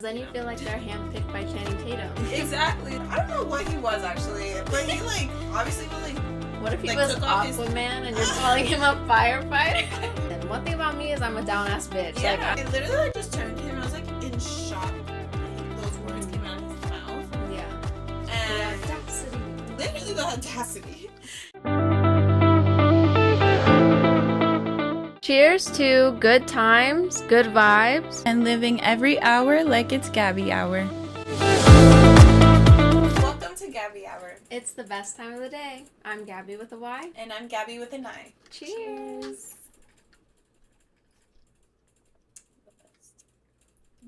Then you feel like they're handpicked by Channing Tatum. Exactly. I don't know what he was actually, but he like obviously was like. What if he like, was took off Aquaman and you're calling him a firefighter? And one thing about me is I'm a down ass bitch. Yeah, Like I literally like just turned to him. I was like in shock. Those words came out of his mouth. Yeah. And The audacity. literally the audacity. Cheers to good times, good vibes, and living every hour like it's Gaby hour. Welcome to Gaby Hour. It's the best time of the day. I'm Gaby with a Y. And I'm Gaby with an I. Cheers.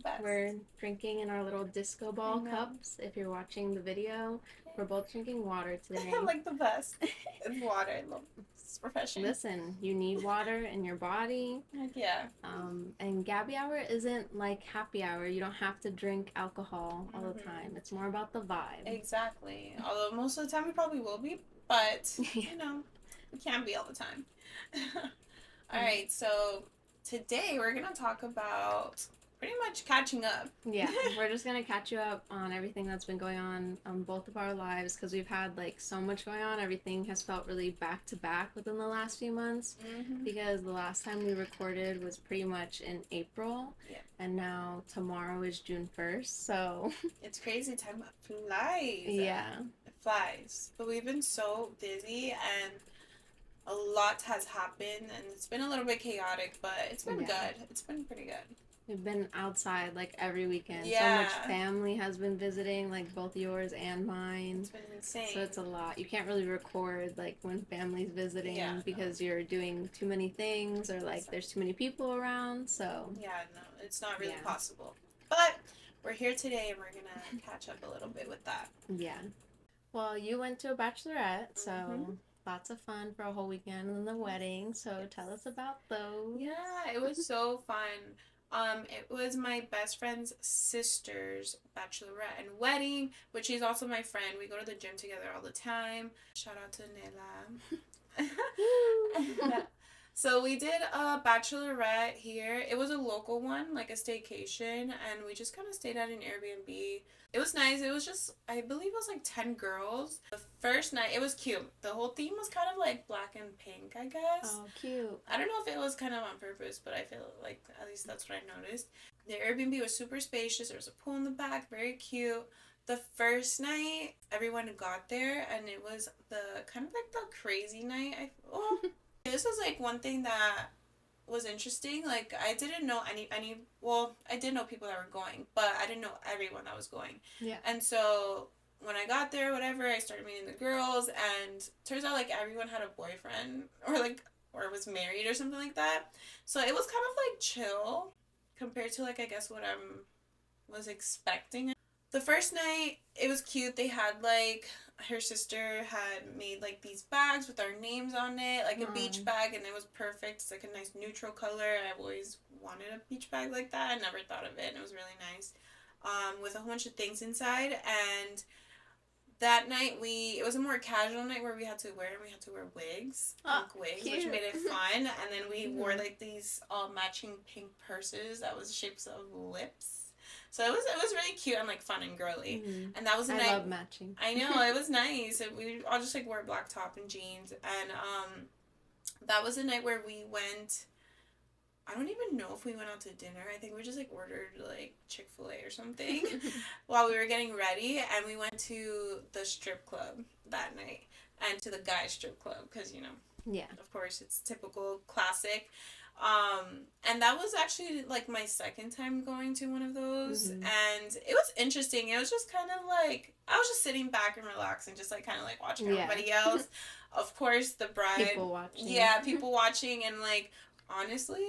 Best. We're drinking in our little disco ball cups. If you're watching the video, we're both drinking water today. Like the best. It's water. I love it's refreshing. Listen, you need water in your body. Yeah. And Gaby hour isn't like happy hour. You don't have to drink alcohol all the time. It's more about the vibe. Exactly. Although most of the time we probably will be, but you know, we can't be all the time. All right, so today we're gonna talk about pretty much catching up. Yeah, we're just gonna catch you up on everything that's been going on both of our lives because we've had like so much going on. Everything has felt really back to back within the last few months because the last time we recorded was pretty much in April, and now tomorrow is June 1st, so it's crazy. Time flies. Yeah, it flies. But we've been so busy and a lot has happened, and it's been a little bit chaotic, but it's been good. It's been pretty good. We've been outside like every weekend. Yeah. So much family has been visiting, like both yours and mine. It's been insane. So it's a lot. You can't really record like when family's visiting because you're doing too many things or like there's too many people around. So yeah, no, it's not really possible. But we're here today and we're gonna catch up a little bit with that. Yeah. Well, you went to a bachelorette, so lots of fun for a whole weekend and then the wedding. So tell us about those. Yeah, it was so fun. It was my best friend's sister's bachelorette and wedding, which she's also my friend. We go to the gym together all the time. Shout out to Nela. So we did a bachelorette here. It was a local one, like a staycation, and we just kind of stayed at an Airbnb. It was nice. It was just, I believe it was like 10 girls. The first night, it was cute. The whole theme was kind of like black and pink, I guess. Oh, cute. I don't know if it was kind of on purpose, but I feel like at least that's what I noticed. The Airbnb was super spacious. There was a pool in the back, very cute. The first night, everyone got there, and it was the kind of like the crazy night. This was like one thing that was interesting. Like I didn't know I did know people that were going, but I didn't know everyone that was going. Yeah. And so when I got there, whatever, I started meeting the girls, and turns out like everyone had a boyfriend or was married or something like that. So it was kind of like chill compared to like I guess what I was expecting. The first night, it was cute. They had like her sister had made like these bags with our names on it, like a beach bag, and it was perfect. It's like a nice neutral color. I've always wanted a beach bag like that. I never thought of it, and it was really nice. With a whole bunch of things inside. And that night it was a more casual night where we had to wear wigs, pink wigs, cute. which made it fun. And then we wore like these all matching pink purses that was shapes of lips. So it was really cute and like fun and girly. And that was the night. I love matching. I know, it was nice. We all just like wore a black top and jeans. And that was the night where we went. I don't even know if we went out to dinner. I think we just like ordered like Chick-fil-A or something while we were getting ready, and we went to the strip club that night and to the guys strip club because of course it's typical classic. And that was actually like my second time going to one of those, and it was interesting. It was just kind of like I was just sitting back and relaxing, just like kind of like watching everybody else. Of course, the bride, people watching, and like honestly,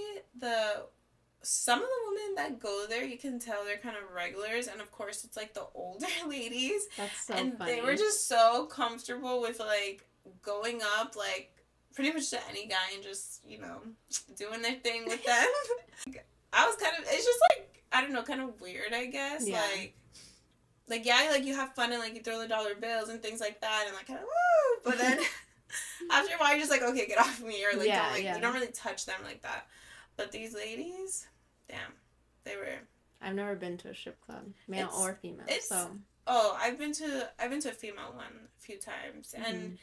some of the women that go there, you can tell they're kind of regulars, and of course, it's like the older ladies. That's so and funny. They were just so comfortable with like going up like pretty much to any guy and just, doing their thing with them. I was it's just like, I don't know, kind of weird, I guess. Yeah. Like you have fun and like you throw the dollar bills and things like that and like kind of woo, but then after a while you're just like, okay, get off me, or like, you don't really touch them like that. But these ladies, damn, they were I've never been to a strip club, male or female. I've been to a female one a few times, and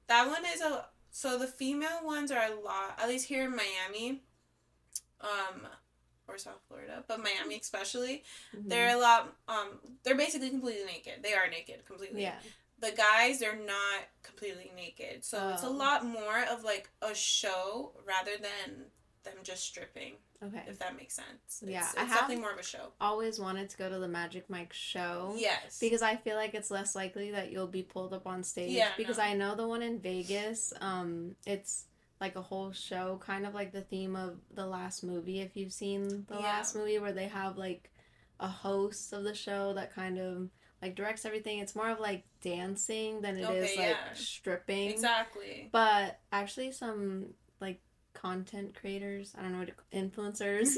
that one is so the female ones are a lot, at least here in Miami, or South Florida, but Miami especially, they're a lot, they're basically completely naked. They are naked completely. Yeah. The guys, they're not completely naked. So it's a lot more of like a show rather than them just stripping. Okay. If that makes sense. It's definitely more of a show. Always wanted to go to the Magic Mike show. Yes. Because I feel like it's less likely that you'll be pulled up on stage. Yeah. Because I know the one in Vegas, it's like a whole show, kind of like the theme of the last movie, if you've seen the last movie, where they have like a host of the show that kind of like directs everything. It's more of like dancing than it is like stripping. Exactly. But actually some like content creators, I don't know what influencers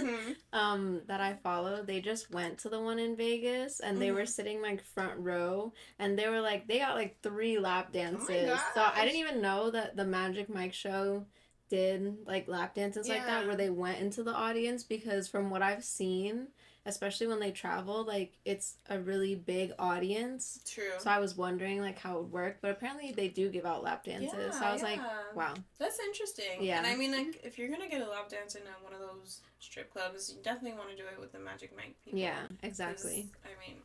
that I follow, they just went to the one in Vegas and they were sitting like front row and they were like, they got like 3 lap dances. So I didn't even know that the Magic Mike show did like lap dances like that, where they went into the audience, because from what I've seen, especially when they travel, like it's a really big audience. True. So I was wondering like how it would work, but apparently they do give out lap dances. Yeah, so I was like, wow, that's interesting. Yeah. And I mean, like, if you're gonna get a lap dance in one of those strip clubs, you definitely want to do it with the Magic Mike people. Yeah, exactly. I mean,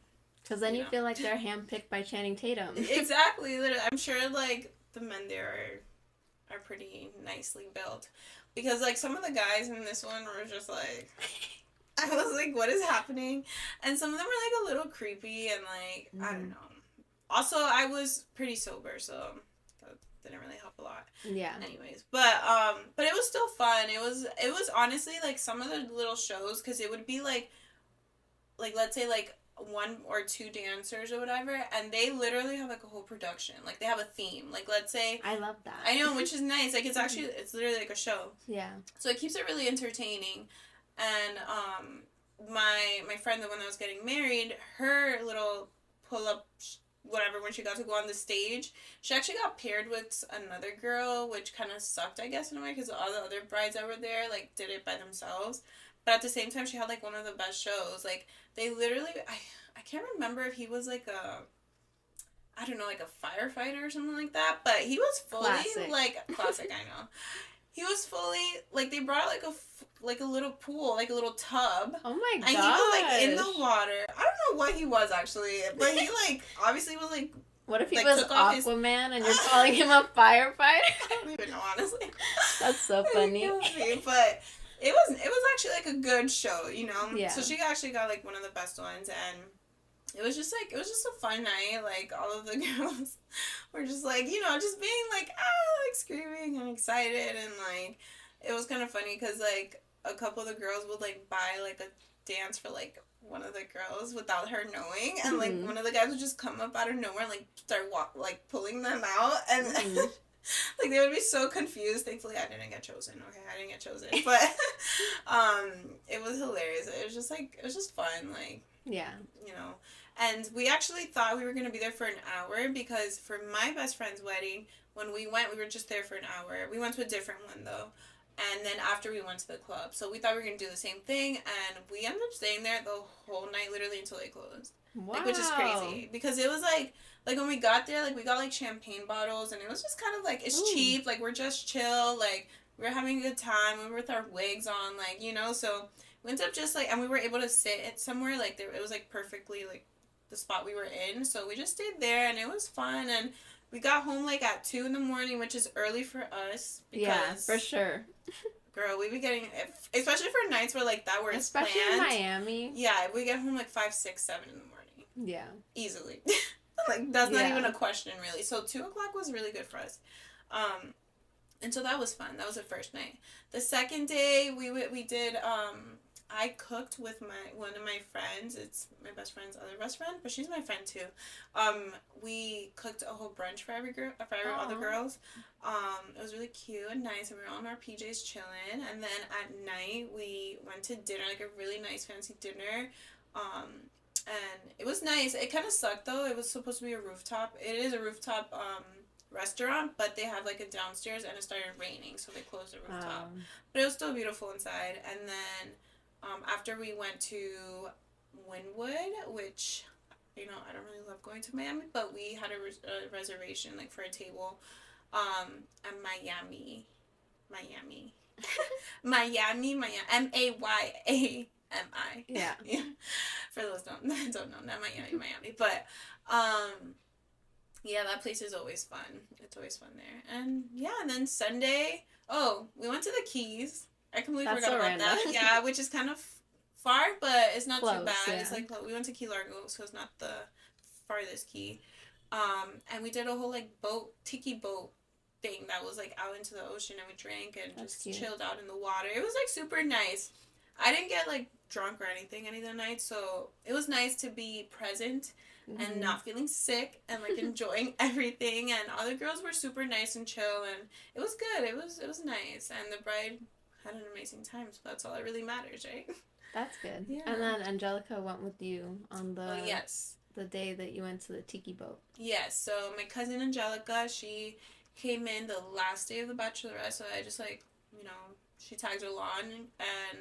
because then you feel like they're handpicked by Channing Tatum. Exactly. Literally, I'm sure like the men there are pretty nicely built, because like some of the guys in this one were just like. I was like, what is happening? And some of them were, like, a little creepy and, like, I don't know. Also, I was pretty sober, so that didn't really help a lot. Yeah. Anyways. But it was still fun. It was honestly, like, some of the little shows, because it would be, like, let's say, like, 1 or 2 dancers or whatever, and they literally have, like, a whole production. Like, they have a theme. Like, let's say... I love that. I know, which is nice. Like, it's actually... It's literally, like, a show. Yeah. So it keeps it really entertaining. And my friend, the one that was getting married, her little pull-up whatever, when she got to go on the stage, she actually got paired with another girl, which kind of sucked, I guess, in a way, because all the other brides that were there, like, did it by themselves. But at the same time, she had, like, one of the best shows. Like, they literally, I can't remember if he was, like, I don't know, like a firefighter or something like that, but he was fully, classic, I know. He was fully, like, they brought, like a little pool, like a little tub. Oh my god. And he was, like, in the water. I don't know what he was, actually. But he, like, obviously was, like... What if he was Aquaman and you're calling him a firefighter? I don't even know, honestly. That's so funny. But it was actually, like, a good show, you know? Yeah. So she actually got, like, one of the best ones, and... It was just a fun night. Like, all of the girls were just, like, you know, just being, like, like, screaming and excited. And, like, it was kind of funny because, like, a couple of the girls would, like, buy, like, a dance for, like, one of the girls without her knowing. And, like, one of the guys would just come up out of nowhere and, like, start, pulling them out. And, like, they would be so confused. Thankfully, I didn't get chosen. Okay, I didn't get chosen. But, it was hilarious. It was just, like, it was just fun. Like, yeah. You know. And we actually thought we were going to be there for an hour, because for my best friend's wedding, when we went, we were just there for an hour. We went to a different one, though. And then after we went to the club. So we thought we were going to do the same thing, and we ended up staying there the whole night, literally until they closed. Wow. Like, which is crazy. Because it was, like when we got there, like, we got, like, champagne bottles, and it was just kind of, like, it's cheap. Like, we're just chill. Like, we were having a good time. We were with our wigs on, like, you know. So we ended up just, like, and we were able to sit at somewhere, like, it was, like, perfectly, like, the spot we were in, so we just stayed there, and it was fun. And we got home like at 2 a.m, which is early for us. Because, yeah, for sure. Girl, we be getting, especially for nights where like that, where it's especially planned. in Miami. Yeah, we get home like 5, 6, 7 in the morning. Yeah, easily. Like, that's not even a question, really. So 2 o'clock was really good for us. And so that was fun. That was the first night. The second day, we did I cooked with one of my friends. It's my best friend's other best friend, but she's my friend too. We cooked a whole brunch for every girl, for all the girls. It was really cute and nice, and we were all in our PJs chilling. And then at night we went to dinner, like a really nice fancy dinner. And it was nice. It kind of sucked though. It was supposed to be a rooftop. It is a rooftop restaurant, but they had like a downstairs, and it started raining, so they closed the rooftop. But it was still beautiful inside. And then after we went to Wynwood, which, you know, I don't really love going to Miami, but we had a reservation, like, for a table, at Miami. Miami, Mayami. Yeah. Yeah. For those don't know, not Miami. But, yeah, that place is always fun. It's always fun there. And, yeah, and then Sunday, we went to the Keys. I completely That's forgot so about random. that. Yeah, which is kind of far, but it's not Close, too bad. yeah. It's like, we went to Key Largo, so it's not the farthest key. And we did a whole, like, tiki boat thing that was, like, out into the ocean, and we drank and That's just cute. chilled out in the water. It was, like, super nice. I didn't get, like, drunk or anything any of the nights, so it was nice to be present and not feeling sick and, like, enjoying everything. And all the girls were super nice and chill, and it was good. It was nice, and the bride had an amazing time, so that's all that really matters, right? That's good. Yeah. And then Angelica went with you on the yes. the day that you went to the tiki boat. Yes, so my cousin Angelica, she came in the last day of the Bachelorette, so I just, like, you know, she tagged along, and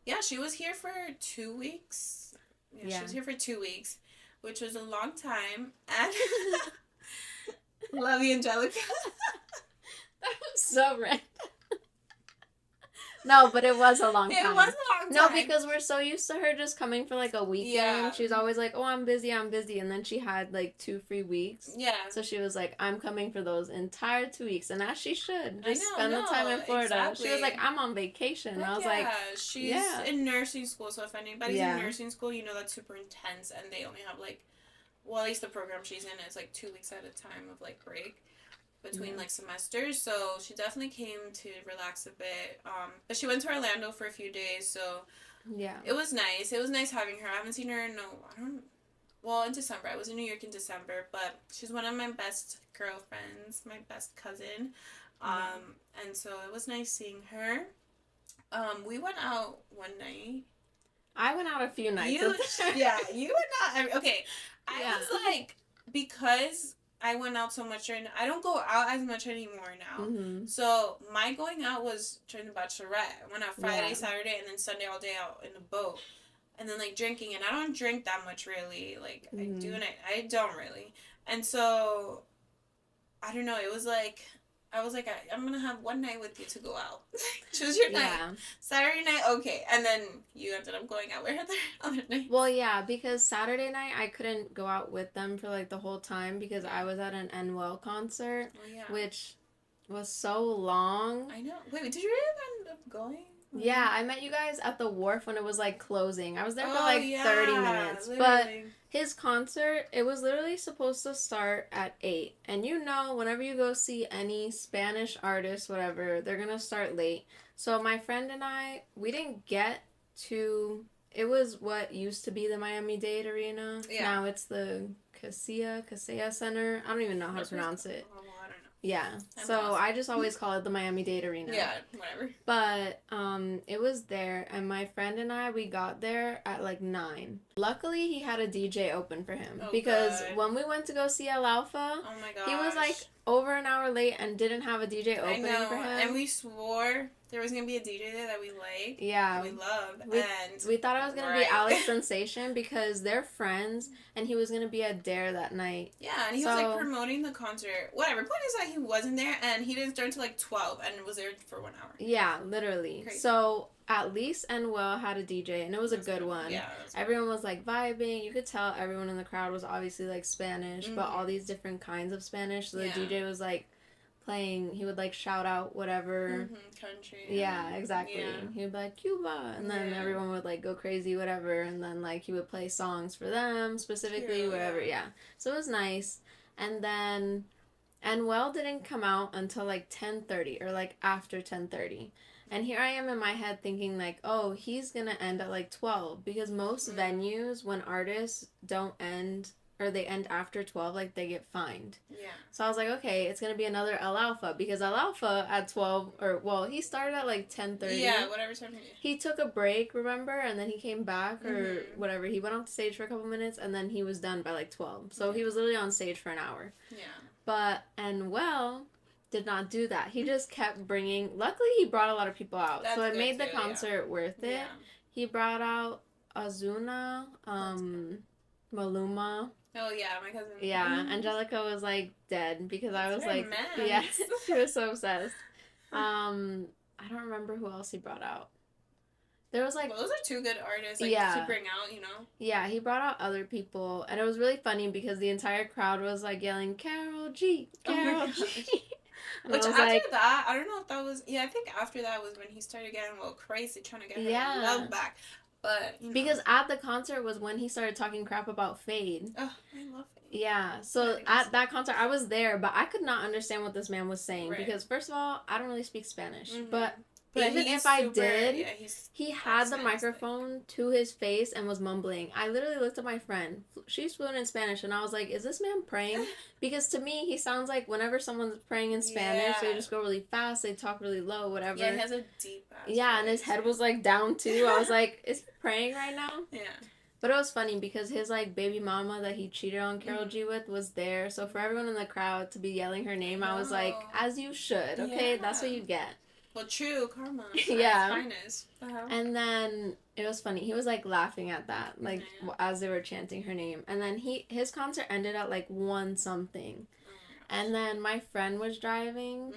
yeah, she was here for 2 weeks. Yeah, she was here for 2 weeks, which was a long time, and love you, Angelica. That was so random. No, but it was a long time. It was a long time. No, because we're so used to her just coming for like a weekend. Yeah. She's always like, oh, I'm busy. And then she had like 2 free weeks. Yeah. So she was like, I'm coming for those entire 2 weeks. And as she should. Just I know, spend the time in Florida. exactly. She was like, I'm on vacation. And I was like, she's in nursing school. So if anybody's in nursing school, you know that's super intense. And they only have like, well, at least the program she's in is like 2 weeks at a time of like break between like semesters, so she definitely came to relax a bit, but she went to Orlando for a few days, so it was nice having her. I haven't seen her in in December. I was in New York in December, but she's one of my best girlfriends, my best cousin, and so it was nice seeing her. We went out one night. I went out a few nights. You went out. Okay, I was like, because I went out so much during. I don't go out as much anymore now. Mm-hmm. So my going out was during the Bachelorette. I went out Friday, Saturday, and then Sunday all day out in the boat, and then like drinking. And I don't drink that much really. Like I do, and I don't really. And so I don't know. It was like I was like, I'm gonna have one night with you to go out. Choose your night. Saturday night, okay. And then you ended up going out with her the other night. Well, yeah, because Saturday night I couldn't go out with them for like the whole time because I was at an Nwell concert, which was so long. I know. Wait, did you really end up going? Yeah, I met you guys at the wharf when it was like closing. I was there for like 30 minutes. Literally. But his concert, it was literally supposed to start at 8. And you know, whenever you go see any Spanish artist, whatever, they're going to start late. So my friend and I, we didn't get to, it was what used to be the Miami-Dade Arena. Yeah. Now it's the Casilla Center. I don't even know how to pronounce it. Yeah, so I just always call it the Miami-Dade Arena. Yeah, whatever. But it was there, and my friend and I, we got there at like 9. Luckily, he had a DJ open for him because when we went to go see El Alfa, he was like over an hour late and didn't have a DJ opening for him. And we swore there was gonna be a DJ there that we liked. Yeah, that we loved, and we thought it was gonna be Alex Sensation because they're friends, and he was gonna be at Dare that night. Yeah, and he was like promoting the concert. Whatever. Point is that he wasn't there, and he didn't start until like 12, and was there for 1 hour. Yeah, literally. Crazy. So at least Nwell had a DJ, and it was a good one. Yeah, everyone was like vibing. You could tell everyone in the crowd was obviously like Spanish, but all these different kinds of Spanish. So the DJ was like playing, he would like shout out whatever country. Yeah, exactly. He would be like Cuba, and then everyone would like go crazy, whatever, and then like he would play songs for them specifically, whatever. Yeah, so it was nice. And then Nwell didn't come out until like 10:30 or like after 10:30. And here I am in my head thinking like, oh, he's gonna end at like 12 because most venues, when artists don't end or they end after 12, like they get fined. Yeah. So I was like, okay, it's gonna be another El Alfa because El Alfa at 12 he started at like 10:30. Yeah, whatever time he took a break, remember, and then he came back or whatever. He went off stage for a couple minutes and then he was done by like 12. So he was literally on stage for an hour. Yeah. But Nwell did not do that. He just kept bringing. Luckily, he brought a lot of people out, so it made the concert worth it. Yeah. He brought out Azuna, Maluma. Oh yeah, my cousin. Yeah, Angelica was like dead because I was like, man. yeah, she was so obsessed. I don't remember who else he brought out. There was like, well, those are two good artists, like yeah, to bring out, you know. Yeah, he brought out other people, and it was really funny because the entire crowd was like yelling Carol G, Carol G. And Which I was after like, that, I don't know if that was. Yeah, I think after that was when he started getting a little crazy, trying to get her love back. But you know. Because at the concert was when he started talking crap about Fade. Oh, I love Fade. Yeah, so at that concert I was there, but I could not understand what this man was saying because first of all, I don't really speak Spanish, but even if I did, he had the microphone to his face and was mumbling. I literally looked at my friend. She's fluent in Spanish, and I was like, is this man praying? Because to me, he sounds like whenever someone's praying in Spanish, they just go really fast, they talk really low, whatever. Yeah, he has a deep ass voice. And his head was like down too. I was like, is he praying right now? Yeah. But it was funny because his like baby mama that he cheated on Karol G with was there. So for everyone in the crowd to be yelling her name, I was like, as you should, okay? That's what you get. Well, true, karma. Yeah. Finest. And then it was funny. He was like laughing at that, like as they were chanting her name. And then his concert ended at like 1 something. And then my friend was driving,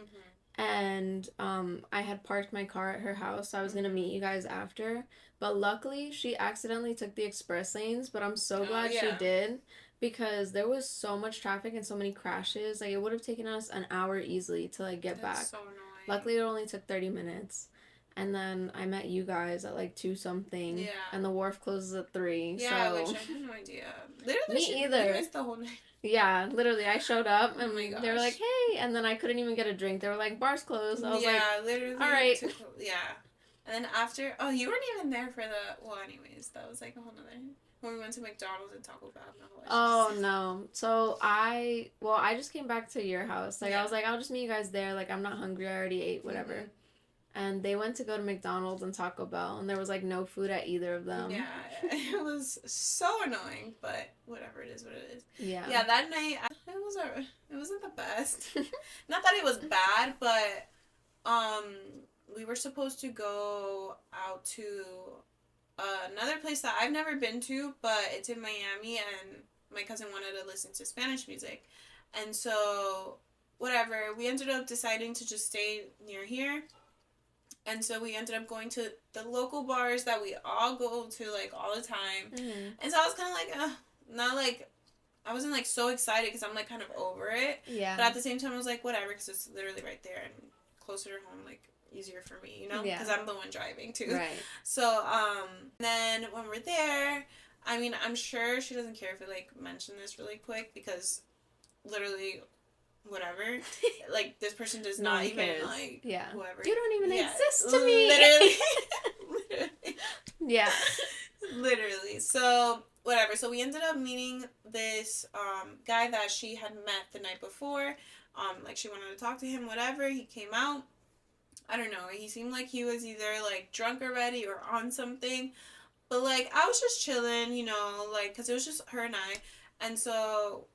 and I had parked my car at her house. So I was gonna meet you guys after. But luckily, she accidentally took the express lanes. But I'm so glad she did. Because there was so much traffic and so many crashes. Like, it would have taken us an hour easily to, like, get back. So annoying. Luckily, it only took 30 minutes. And then I met you guys at, like, 2 something. Yeah. And the wharf closes at 3. Yeah, so... which I had no idea. Literally, Me either. missed the whole night. Yeah, literally, I showed up and they were like, hey, and then I couldn't even get a drink. They were like, bar's closed. I was like, literally. All right. Yeah. And then after, you weren't even there for the, well, anyways, that was like a whole nother, when we went to McDonald's and Taco Bell. Oh, no. So I just came back to your house. Like, I was like, I'll just meet you guys there. Like, I'm not hungry. I already ate, whatever. Mm-hmm. And they went to go to McDonald's and Taco Bell, and there was, like, no food at either of them. Yeah, it was so annoying, but whatever, it is what it is. Yeah. Yeah, that night, it wasn't the best. Not that it was bad, but, we were supposed to go out to another place that I've never been to, but it's in Miami, and my cousin wanted to listen to Spanish music. And so, whatever, we ended up deciding to just stay near here. And so we ended up going to the local bars that we all go to, like, all the time. Mm-hmm. And so I was kind of like, not like, I wasn't, like, so excited because I'm, like, kind of over it. Yeah. But at the same time, I was like, whatever, because it's literally right there and closer to home, like, easier for me, you know? Because I'm the one driving, too. Right. So, then when we're there, I mean, I'm sure she doesn't care if we, like, mention this really quick because literally... whatever, like, this person does not even cares. Like, whoever. You don't even exist to me. Literally. Yeah. Literally. So, whatever. So, we ended up meeting this guy that she had met the night before. Like, she wanted to talk to him, whatever. He came out. I don't know. He seemed like he was either, like, drunk already or on something. But, like, I was just chilling, you know, like, because it was just her and I. And so...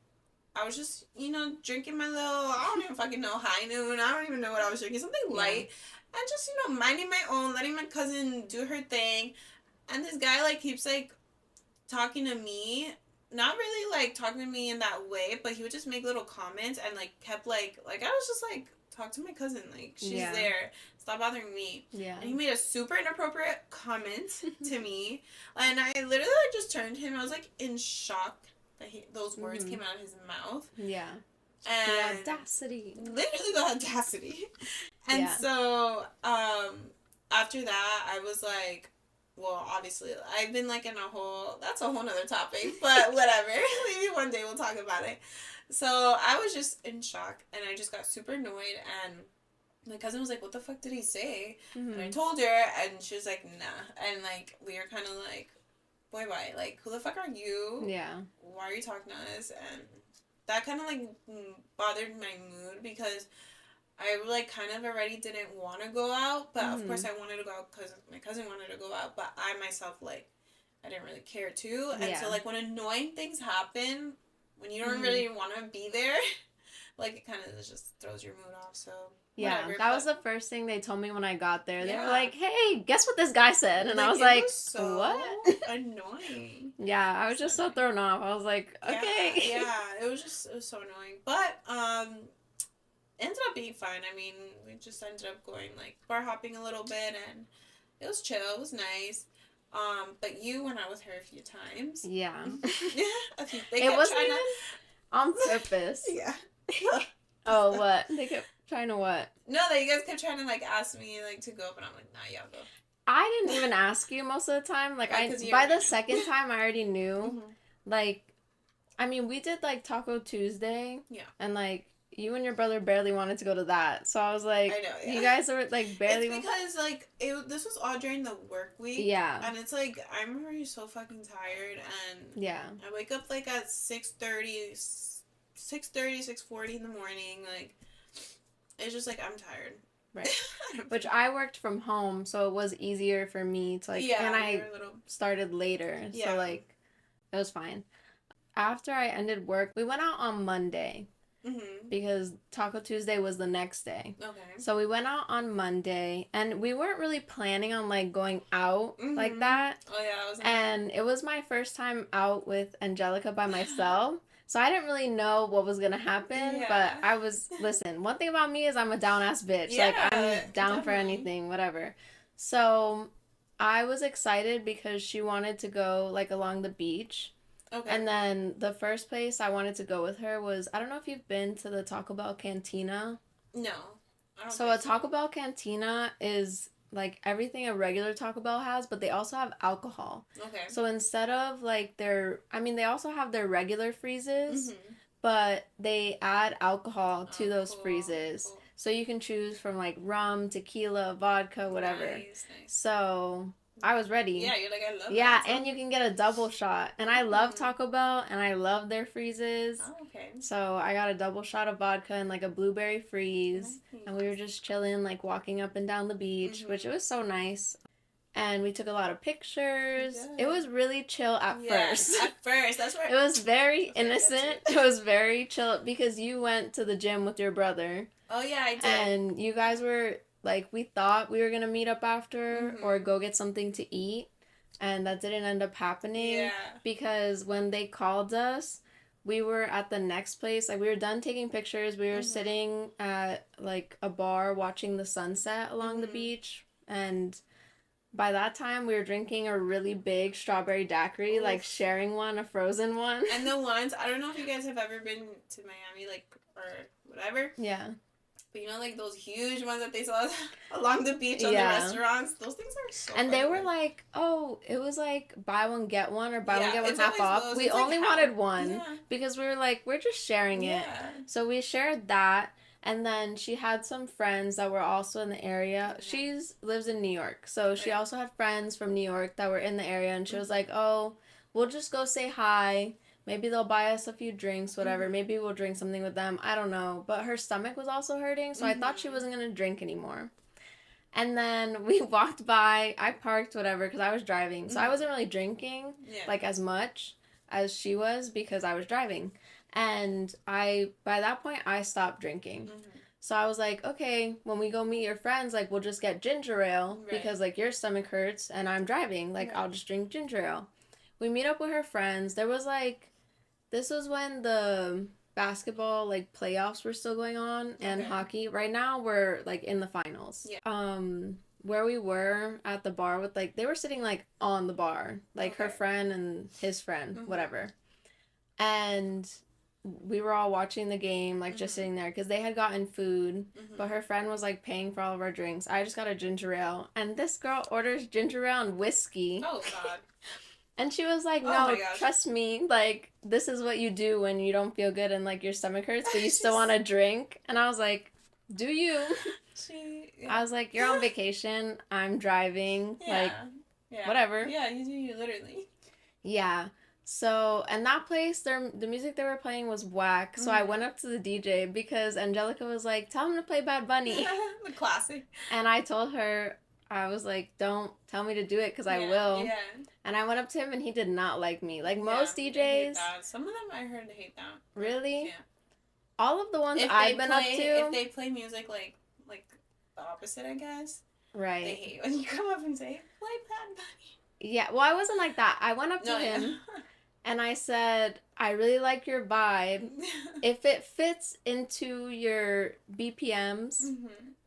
I was just, you know, drinking my little, I don't even fucking know, high noon. I don't even know what I was drinking. Something light. And just, you know, minding my own, letting my cousin do her thing. And this guy, like, keeps, like, talking to me. Not really, like, talking to me in that way, but he would just make little comments and, like, kept, like I was just, like, talk to my cousin. Like, she's there. Stop bothering me. Yeah. And he made a super inappropriate comment to me. And I literally, like, just turned to him. I was, like, in shock. That those words came out of his mouth. Yeah. And the audacity. Literally the audacity. And so, after that, I was like, well, obviously, I've been, like, in that's a whole nother topic, but whatever. Maybe one day we'll talk about it. So, I was just in shock, and I just got super annoyed, and my cousin was like, what the fuck did he say? Mm-hmm. And I told her, and she was like, nah. And, like, we were kind of like, boy, like, who the fuck are you? Yeah. Why are you talking to us? And that kind of, like, bothered my mood because I, like, kind of already didn't want to go out. But, of course, I wanted to go out because my cousin wanted to go out. But I, myself, like, I didn't really care, too. And so, like, when annoying things happen, when you don't really want to be there, like it kind of just throws your mood off. So yeah, whatever, that was the first thing they told me when I got there. They Yeah. were like, "Hey, guess what this guy said?" And I was it like, was so "What?" annoying. Yeah, I was just so annoying. thrown off. I was like, "Okay." Yeah, it was so annoying. But ended up being fine. I mean, we just ended up going like bar hopping a little bit, and it was chill. It was nice. But you went out with her a few times. Yeah. I think they It kept wasn't trying even on purpose. Yeah. Oh, what? They kept trying to what? No, that you guys kept trying to like ask me like to go, but I'm like, nah, y'all go. I didn't even ask you most of the time. Like, by the second time, I already knew. Like, I mean, we did like Taco Tuesday. Yeah. And like, you and your brother barely wanted to go to that. So I was like, I know, yeah. you guys were like barely. It's because like this was all during the work week. Yeah. And it's like I'm already so fucking tired, and yeah, I wake up like at 6:30, 6:40 in the morning. Like it's just like I'm tired. Right. Which I worked from home, so it was easier for me to like. Yeah. And I started later, so like, it was fine. After I ended work, we went out on Monday. Because Taco Tuesday was the next day. Okay. So we went out on Monday, and we weren't really planning on like going out like that. Oh yeah, and it was my first time out with Angelica by myself. So I didn't really know what was gonna happen, but I was, listen, one thing about me is I'm a down ass bitch. Yeah, like I'm down for definitely. anything, whatever. So I was excited because she wanted to go like along the beach. Okay. And then the first place I wanted to go with her was, I don't know if you've been to the Taco Bell Cantina. No. I don't So a Taco Bell Cantina is like everything a regular Taco Bell has, but they also have alcohol. Okay. So instead of like they also have their regular freezes, but they add alcohol to those freezes. Cool. So you can choose from like rum, tequila, vodka, whatever. Nice. So I was ready. Yeah, you're like, I love that. Yeah, and you can get a double shot. And I love Taco Bell, and I love their freezes. Oh, okay. So I got a double shot of vodka and like a blueberry freeze. Nice. And we were just chilling, like walking up and down the beach, which it was so nice. And we took a lot of pictures. Good. It was really chill at first. At first, that's right. It was very innocent. It was very chill because you went to the gym with your brother. Oh, yeah, I did. And you guys were, like, we thought we were going to meet up after or go get something to eat. And that didn't end up happening because when they called us, we were at the next place. Like, we were done taking pictures. We were sitting at, like, a bar watching the sunset along the beach. And by that time, we were drinking a really big strawberry daiquiri, like, sharing one, a frozen one. And the ones, I don't know if you guys have ever been to Miami, like, or whatever. Yeah. But you know, like, those huge ones that they sell along the beach on the restaurants? Those things are so And they were like, oh, it was like buy one, get one, or buy one, get one half off. Those. We it's only like wanted one because we were like, we're just sharing it. So we shared that. And then she had some friends that were also in the area. She lives in New York. So she also had friends from New York that were in the area. And she was like, oh, we'll just go say hi. Maybe they'll buy us a few drinks, whatever. Maybe we'll drink something with them. I don't know. But her stomach was also hurting. So I thought she wasn't going to drink anymore. And then we walked by. I parked, whatever, because I was driving. So I wasn't really drinking, like, as much as she was because I was driving. And by that point, I stopped drinking. So I was like, okay, when we go meet your friends, like, we'll just get ginger ale because, like, your stomach hurts and I'm driving. Like, I'll just drink ginger ale. We meet up with her friends. There was, like, this was when the basketball, like, playoffs were still going on and hockey. Right now, we're, like, in the finals. Where we were at the bar with, like, they were sitting, like, on the bar. Like, her friend and his friend, whatever. And we were all watching the game, like, just sitting there, because they had gotten food, but her friend was, like, paying for all of our drinks. I just got a ginger ale, and this girl orders ginger ale and whiskey. Oh, God. And she was like, no, trust me, like, this is what you do when you don't feel good and, like, your stomach hurts, but you still want to drink. And I was like, do you? I was like, you're on vacation, I'm driving, like, whatever. Yeah, you do you, literally. Yeah. So, and that place, the music they were playing was whack. So I went up to the DJ because Angelica was like, tell him to play Bad Bunny. The classic. And I told her, I was like, don't tell me to do it because I will. Yeah. And I went up to him and he did not like me. Like most DJs. Some of them I heard hate that. Really? Yeah. all of the ones if I've been up to. If they play music like the opposite, I guess. Right. They hate when you come up and say, play Bad Bunny. Yeah, well, I wasn't like that. I went up to him and I said, I really like your vibe. If it fits into your BPMs,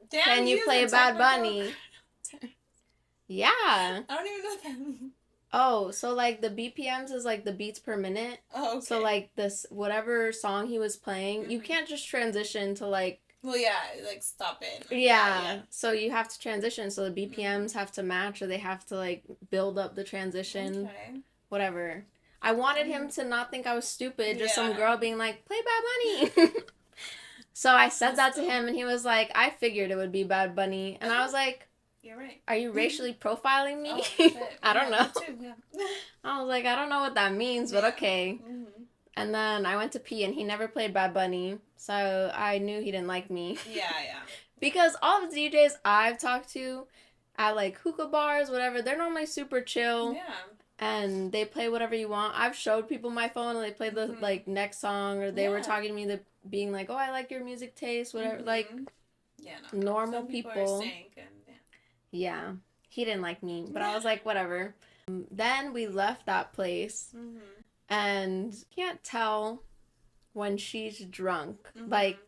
Damn, can you play Bad Bunny? Yeah. I don't even know what that means. Oh, so like the BPMs is like the beats per minute. Oh, okay. So like this, whatever song he was playing, you can't just transition to like. Well, yeah, like stop it. Yeah. So you have to transition. So the BPMs have to match, or they have to like build up the transition. Okay. Whatever. I wanted him to not think I was stupid, just some girl being like, play Bad Bunny. So I said that to him, and he was like, I figured it would be Bad Bunny. And I was like, you're right. Are you racially profiling me? Oh, I don't know. Too, yeah. I was like, I don't know what that means, but okay. And then I went to pee, and he never played Bad Bunny, so I knew he didn't like me. Yeah. Because all the DJs I've talked to at like hookah bars, whatever, they're normally super chill. Yeah. And they play whatever you want. I've showed people my phone and they play the like next song, or they were talking to me, being like, "Oh, I like your music taste," whatever. Like, normal people. Yeah, he didn't like me, but I was like, whatever. Then we left that place, and you can't tell when she's drunk. Like,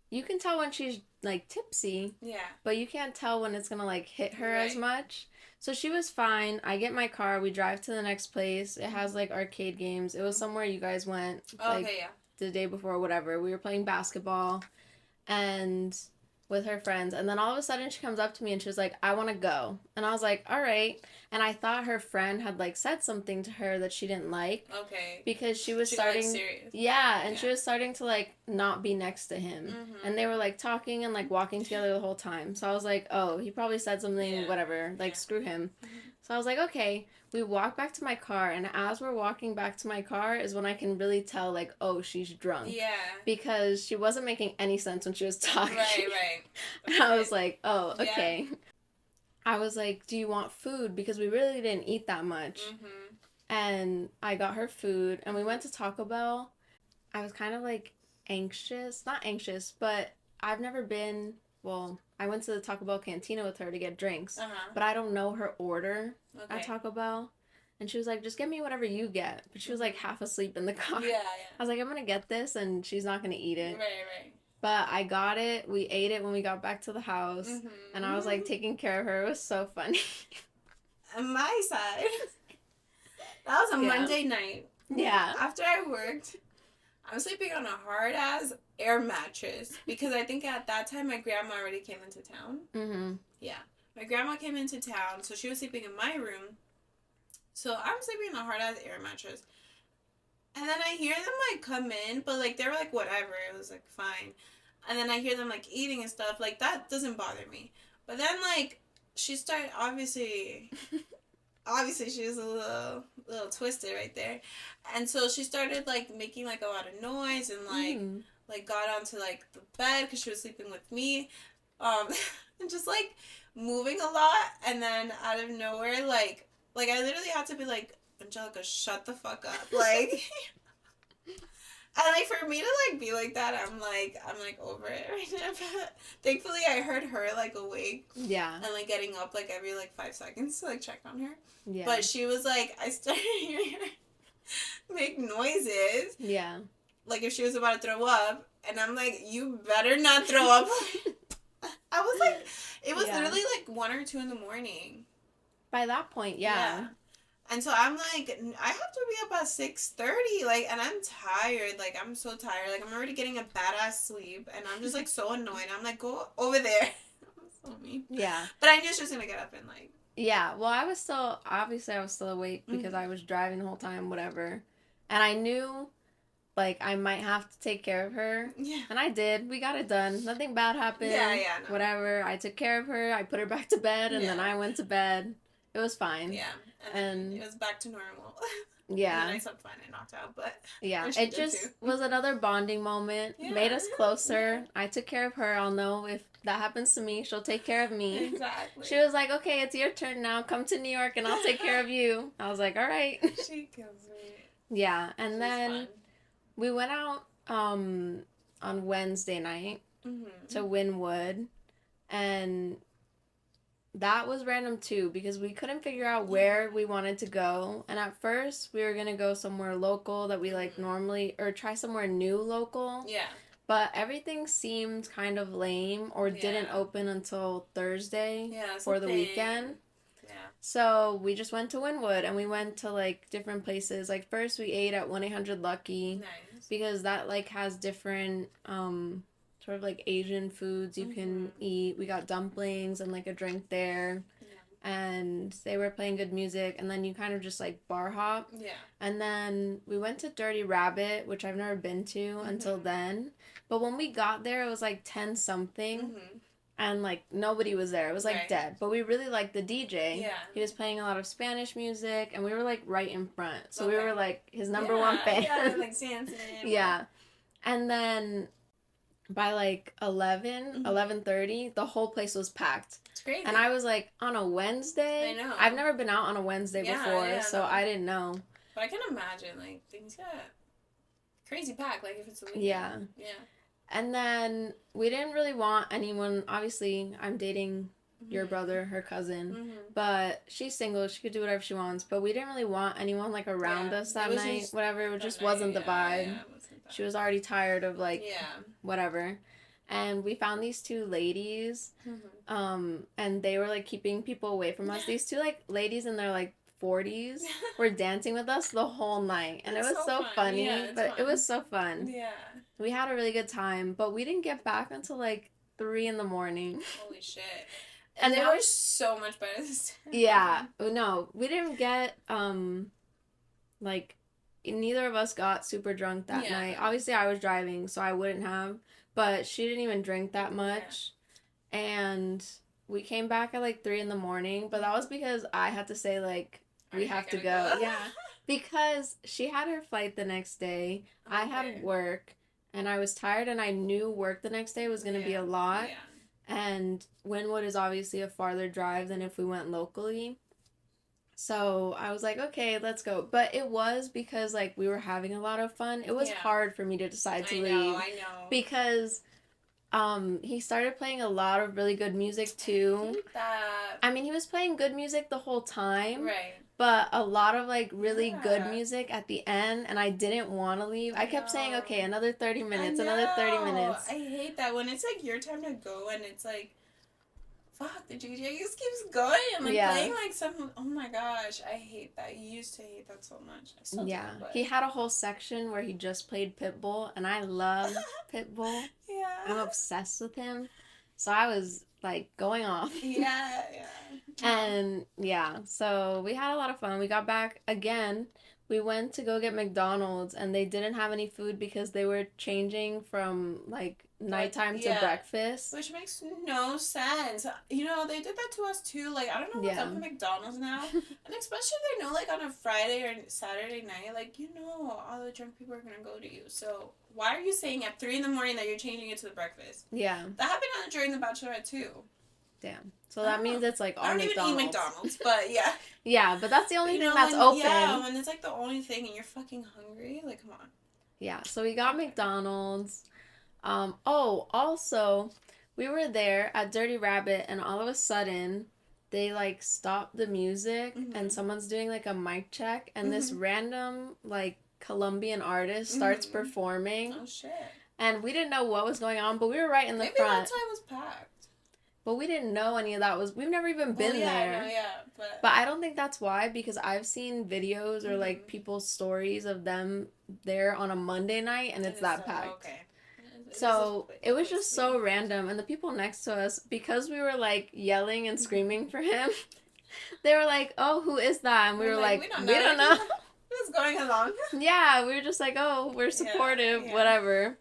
you can tell when she's like tipsy. Yeah. But you can't tell when it's gonna like hit her as much. So she was fine. I get my car. We drive to the next place. It has, like, arcade games. It was somewhere you guys went, the day before, whatever. We were playing basketball and with her friends. And then all of a sudden she comes up to me and she was like, I want to go. And I was like, all right. And I thought her friend had, like, said something to her that she didn't like. Okay. Because she was starting... Got, like, serious. Yeah, and she was starting to, like, not be next to him. And they were, like, talking and, like, walking together the whole time. So I was like, oh, he probably said something, whatever. Like, screw him. So I was like, okay. We walk back to my car, and as we're walking back to my car is when I can really tell, like, oh, she's drunk. Yeah. Because she wasn't making any sense when she was talking. Right. And I was like, oh, okay. Yeah. I was like, do you want food? Because we really didn't eat that much. And I got her food, and we went to Taco Bell. I was kind of, like, anxious. Not anxious, but I've never been... Well, I went to the Taco Bell cantina with her to get drinks, but I don't know her order at Taco Bell. And she was like, just get me whatever you get. But she was, like, half asleep in the car. Yeah. I was like, I'm going to get this, and she's not going to eat it. Right. But I got it. We ate it when we got back to the house. And I was, like, taking care of her. It was so funny. On my side, that was a Monday night. Yeah. After I worked, I was sleeping on a hard-ass air mattress because I think at that time my grandma already came into town. Yeah. My grandma came into town, so she was sleeping in my room. So I'm sleeping on a hard-ass air mattress. And then I hear them, like, come in, but, like, they were, like, whatever. It was, like, fine. And then I hear them, like, eating and stuff. Like, that doesn't bother me. But then, like, she started, obviously she was a little twisted right there. And so she started, like, making, like, a lot of noise and, like, got onto, like, the bed because she was sleeping with me. And just, like, moving a lot. And then out of nowhere, like I literally had to be like, Angelica, shut the fuck up. Like, and, like, for me to, like, be like that, I'm like over it right now. But thankfully, I heard her, like, awake. Yeah. And, like, getting up, like, every, like, 5 seconds to, like, check on her. Yeah. But she was, like, I started hearing her make noises. Yeah. Like, if she was about to throw up. And I'm like, you better not throw up. I was, like, it was literally, like, 1 or 2 in the morning. By that point, yeah. And so I'm like, I have to be up at 6:30, like, and I'm tired. Like, I'm so tired. Like, I'm already getting a badass sleep, and I'm just, like, so annoyed. I'm like, go over there. So mean. Yeah. But I knew she was going to get up and, like... Yeah, well, I was still awake because I was driving the whole time, whatever. And I knew, like, I might have to take care of her. Yeah. And I did. We got it done. Nothing bad happened. Yeah, no. Whatever. I took care of her. I put her back to bed, and then I went to bed. It was fine. Yeah. And it was back to normal. Yeah. And then I slept fine and knocked out, but... Yeah, it just was another bonding moment. Yeah. Made us closer. Yeah. I took care of her. I'll know if that happens to me, she'll take care of me. Exactly. She was like, okay, it's your turn now. Come to New York and I'll take care of you. I was like, all right. She kills me. Yeah, and then we went out on Wednesday night to Wynwood, and that was random too because we couldn't figure out where we wanted to go. And at first, we were gonna go somewhere local that we like normally, or try somewhere new local. Yeah. But everything seemed kind of lame or didn't open until Thursday for the weekend. Yeah. So we just went to Wynwood and we went to like different places. Like first we ate at 1-800-Lucky. Nice. Because that like has different sort of like Asian foods you can eat. We got dumplings and like a drink there. And they were playing good music, and then you kind of just like bar hop. Yeah. And then we went to Dirty Rabbit, which I've never been to until then. But when we got there, it was like 10 something, and like nobody was there. It was like dead. But we really liked the DJ. Yeah. He was playing a lot of Spanish music, and we were like right in front, so we were like his number one fan. Yeah, like dancing. Yeah, and then by like 11:30, the whole place was packed. It's crazy. And I was like, on a Wednesday? I know. I've never been out on a Wednesday before, so I didn't know. But I can imagine, like, things get crazy packed, like, if it's a weekend. Yeah. Yeah. And then we didn't really want anyone, obviously, I'm dating your brother, her cousin, but she's single, she could do whatever she wants, but we didn't really want anyone, like, around us that night, whatever, it just wasn't the vibe. Yeah, it wasn't that. She was already tired of, like, whatever. And we found these two ladies, and they were, like, keeping people away from us. These two, like, ladies in their, like, 40s were dancing with us the whole night. And it was so funny, but it was so fun. Yeah. We had a really good time, but we didn't get back until, like, 3 in the morning. Holy shit. And they were so much better this time. Yeah. No, we didn't get, like, neither of us got super drunk that night. Obviously, I was driving, so I wouldn't have. But she didn't even drink that much. Yeah. And we came back at like 3 in the morning. But that was because I had to say, like, we have to go. Yeah. Because she had her flight the next day. Okay. I had work. And I was tired. And I knew work the next day was going to be a lot. Yeah. And Wynwood is obviously a farther drive than if we went locally. So I was like, okay, let's go. But it was because, like, we were having a lot of fun. It was hard for me to decide to leave. I know. Because he started playing a lot of really good music, too. I hate that. I mean, he was playing good music the whole time. Right. But a lot of, like, really good music at the end. And I didn't want to leave. I kept saying, okay, another 30 minutes, another 30 minutes. I hate that. When it's, like, your time to go and it's, like, fuck, the DJ just keeps going and like playing like some. Oh my gosh, I hate that. You used to hate that so much. I still do, but... He had a whole section where he just played Pitbull, and I love Pitbull. Yeah, I'm obsessed with him. So I was like going off. Yeah. And so we had a lot of fun. We got back again. We went to go get McDonald's, and they didn't have any food because they were changing from like nighttime to breakfast, which makes no sense. You know, they did that to us too. Like, I don't know what's up with McDonald's now, and especially they know, like, on a Friday or Saturday night, like, you know, all the drunk people are gonna go to you. So why are you saying at 3 a.m. that you're changing it to the breakfast? Yeah, that happened during the Bachelorette too. Damn. So that means it's like all McDonald's. I don't even eat McDonald's, but yeah. Yeah, but that's the only thing that's open. Yeah, when it's like the only thing and you're fucking hungry, like, come on. Yeah, so we got McDonald's. Also, we were there at Dirty Rabbit, and all of a sudden, they, like, stopped the music, and someone's doing, like, a mic check, and this random, like, Colombian artist starts performing. Oh, shit. And we didn't know what was going on, but we were right in the front. Maybe that time was packed. But we didn't know any of that was... We've never even been there. But I don't think that's why, because I've seen videos or, like, people's stories of them there on a Monday night, and it's that packed. Okay. So it was just so random, and the people next to us, because we were like yelling and screaming for him, they were like, "Oh, who is that?" And we were like, "We don't know." Who's going along? Yeah, we were just like, "Oh, we're supportive, whatever."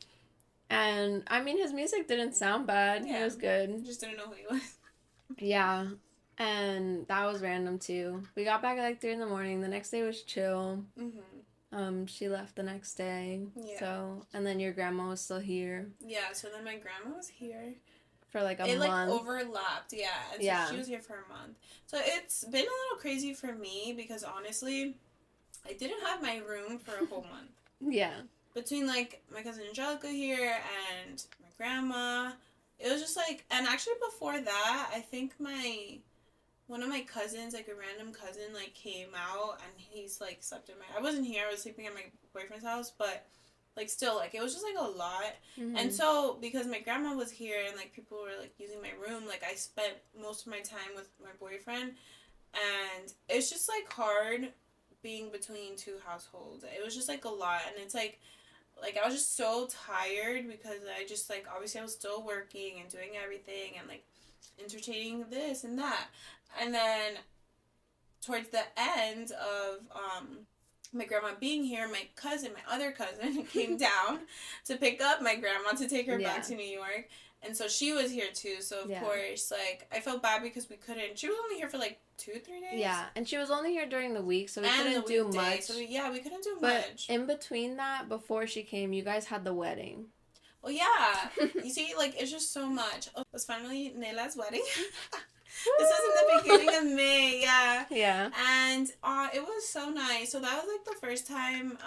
And I mean, his music didn't sound bad. It was good. Just didn't know who he was. Yeah, and that was random too. We got back at like 3 a.m. The next day was chill. She left the next day. Yeah. So, and then your grandma was still here. Yeah, so then my grandma was here. For like a month. It like overlapped, yeah. And so she was here for a month. So it's been a little crazy for me because honestly, I didn't have my room for a whole month. Yeah. between like my cousin Angelica here and my grandma, it was just like, and actually before that, I think one of my cousins, like a random cousin, like came out and he's like slept in I wasn't here, I was sleeping at my boyfriend's house, but like still, like it was just like a lot. And so because my grandma was here and like people were like using my room, like I spent most of my time with my boyfriend, and it's just like hard being between two households. It was just like a lot, and it's like I was just so tired because I just like obviously I was still working and doing everything and like entertaining this and that. And then towards the end of my grandma being here, my other cousin came down to pick up my grandma to take her back to New York. And so she was here too. So of course, like I felt bad because we couldn't. She was only here for like 2-3 days. Yeah, and she was only here during the week, so we couldn't do much. So we couldn't do but much. In between that, before she came, you guys had the wedding. Well, yeah. You see, like it's just so much. Oh, it was finally Nela's wedding. This was in the beginning of May, yeah. Yeah. And it was so nice. So that was like the first time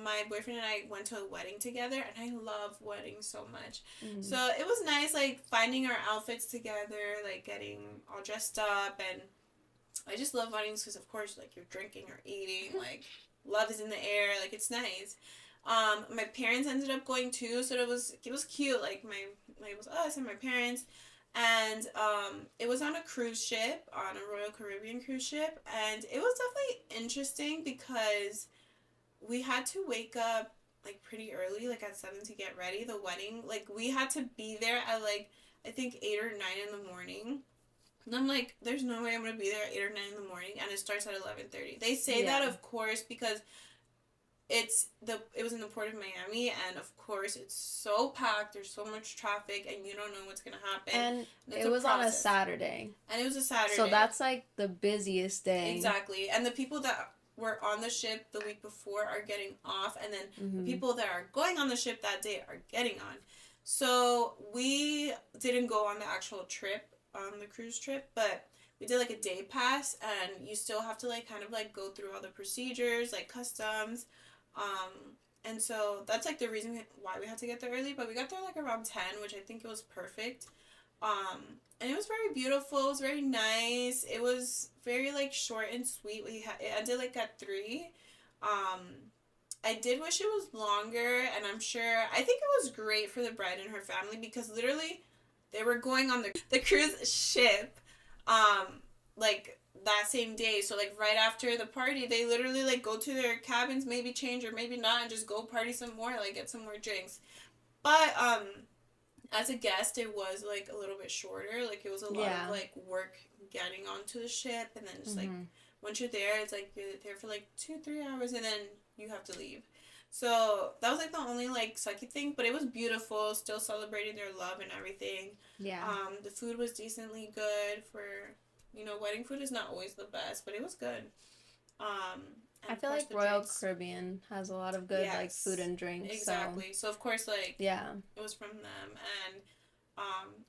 my boyfriend and I went to a wedding together, and I love weddings so much. So it was nice, like finding our outfits together, like getting all dressed up, and I just love weddings because of course, like you're drinking or eating, like love is in the air, like it's nice. My parents ended up going too, so it was cute. Like it was us and my parents. And it was on a cruise ship, on a Royal Caribbean cruise ship, and it was definitely interesting because we had to wake up like pretty early, like at 7 to get ready. The wedding, like we had to be there at like I think 8 or 9 in the morning. And I'm like, there's no way I'm gonna be there at 8 or 9 in the morning, and it starts at 11:30. They say that of course because it was in the port of Miami, and of course it's so packed, there's so much traffic, and you don't know what's gonna happen. And it was on a Saturday. And it was a Saturday. So that's like the busiest day. Exactly. And the people that were on the ship the week before are getting off, and then the people that are going on the ship that day are getting on. So we didn't go on the actual trip, on the cruise trip, but we did like a day pass, and you still have to like kind of like go through all the procedures, like customs. And so that's like the reason why we had to get there early, but we got there like around 10, which I think it was perfect. And it was very beautiful, it was very nice, it was very like short and sweet. It ended like at 3. I did wish it was longer, and I think it was great for the bride and her family because literally they were going on the cruise ship, like that same day. So like right after the party, they literally like go to their cabins, maybe change or maybe not, and just go party some more, like get some more drinks. But as a guest, it was like a little bit shorter. Like it was a lot of like work getting onto the ship, and then just like once you're there, it's like you're there for like 2-3 hours, and then you have to leave. So that was like the only like sucky thing, but it was beautiful, still celebrating their love and everything. Yeah. The food was decently good for, wedding food is not always the best, but it was good. I feel like Royal Caribbean has a lot of good like food and drinks. Exactly. So of course like it was from them, and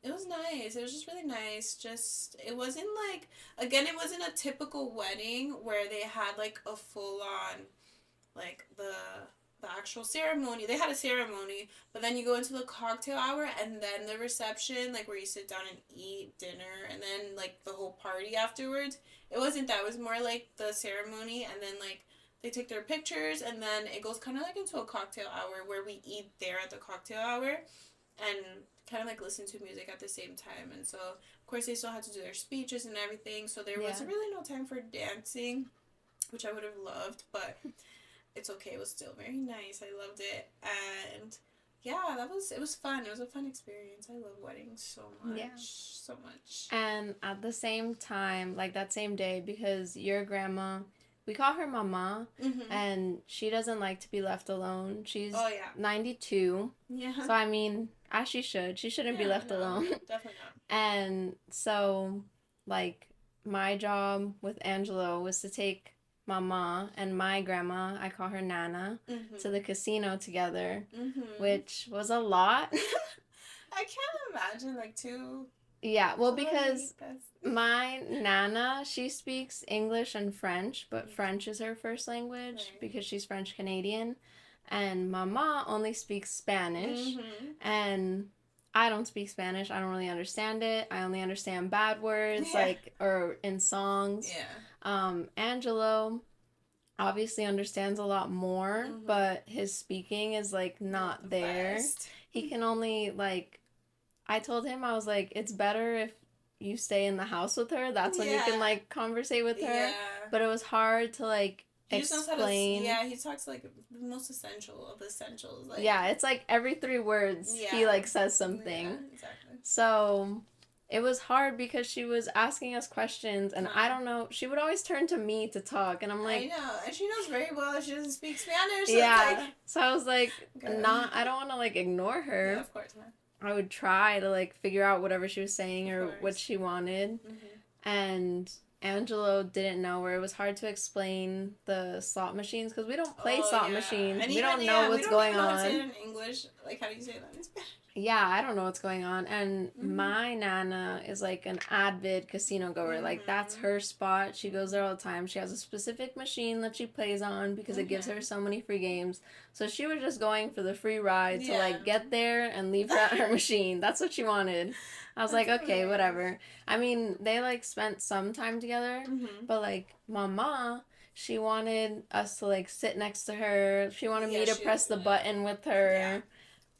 it was nice. It was just really nice. Just it wasn't like, again, it wasn't a typical wedding where they had like a full on like the actual ceremony. They had a ceremony, but then you go into the cocktail hour and then the reception, like where you sit down and eat dinner, and then like the whole party afterwards. It wasn't that. It was more like the ceremony, and then like they take their pictures, and then it goes kind of like into a cocktail hour where we eat there at the cocktail hour and kind of like listen to music at the same time. And so of course they still had to do their speeches and everything, so there was really no time for dancing, which I would have loved, but it's okay. It was still very nice. I loved it. And yeah, it was fun. It was a fun experience. I love weddings so much. Yeah. So much. And at the same time, like that same day, because your grandma, we call her Mama, and she doesn't like to be left alone. She's 92. Yeah. So, I mean, as she should. She shouldn't be left alone. Definitely not. And so, like, my job with Angelo was to take Mama and my grandma, I call her Nana, to the casino together, which was a lot. I can't imagine, like, two... Yeah, well, because my Nana, she speaks English and French, but French is her first language because she's French Canadian. and Mama only speaks Spanish, and I don't speak Spanish. I don't really understand it. I only understand bad words, or in songs. Angelo obviously understands a lot more, but his speaking is, like, not there. He can only, like, I told him, I was like, it's better if you stay in the house with her. That's when you can, like, conversate with her. Yeah. But it was hard to, like, explain. He talks, like, the most essential of the essentials. Like, yeah, it's like every 3 words he, like, says something. Yeah, exactly. So it was hard because she was asking us questions, and I don't know, she would always turn to me to talk, and I'm like... I know, and she knows very well that she doesn't speak Spanish. So yeah, like, so I was like, I don't want to, like, ignore her. Yeah, of course not. I would try to, like, figure out whatever she was saying or what she wanted. And Angelo didn't know, where it was hard to explain the slot machines because we don't play slot machines. And we don't know what's going on. Say it in English. Like, how do you say that in Spanish? Yeah, I don't know what's going on. And my Nana is, like, an avid casino goer. Like, that's her spot. She goes there all the time. She has a specific machine that she plays on because it gives her so many free games. So she was just going for the free ride to, like, get there and leave her at her machine. That's what she wanted. I was like, okay, whatever. I mean, they, like, spent some time together. But, like, Mama... she wanted us to, like, sit next to her. She wanted me to press the button with her. Yeah.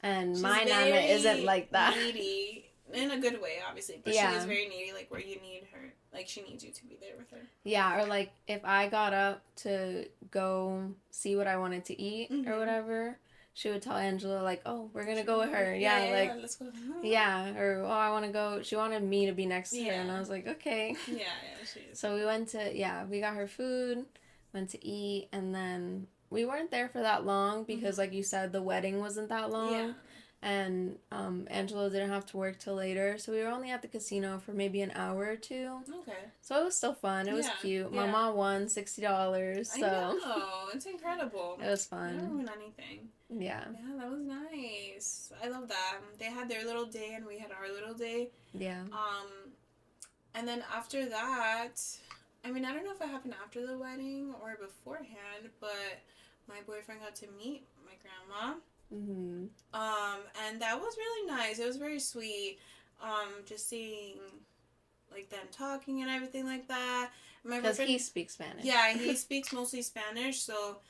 And she's my Nana isn't like that. Needy. In a good way, obviously. But she is very needy, like, where you need her. Like, she needs you to be there with her. Yeah, or, like, if I got up to go see what I wanted to eat or whatever, she would tell Angela, like, oh, we're going to go with her. Yeah, let's go. Yeah, or, oh, I want to go. She wanted me to be next to her, and I was like, okay. Yeah, she is. So we went to, we got her food, went to eat, and then... we weren't there for that long because, like you said, the wedding wasn't that long. Yeah. And Angelo didn't have to work till later. So we were only at the casino for maybe an hour or 2. Okay. So it was still fun. It was cute. Yeah. My mom won $60. So. I know. It's incredible. It was fun. I didn't win anything. Yeah. Yeah, that was nice. I love that. They had their little day and we had our little day. Yeah. And then after that, I mean, I don't know if it happened after the wedding or beforehand, but... my boyfriend got to meet my grandma. And that was really nice. It was very sweet. Just seeing, like, them talking and everything like that. Because he speaks Spanish. Yeah, he speaks mostly Spanish, so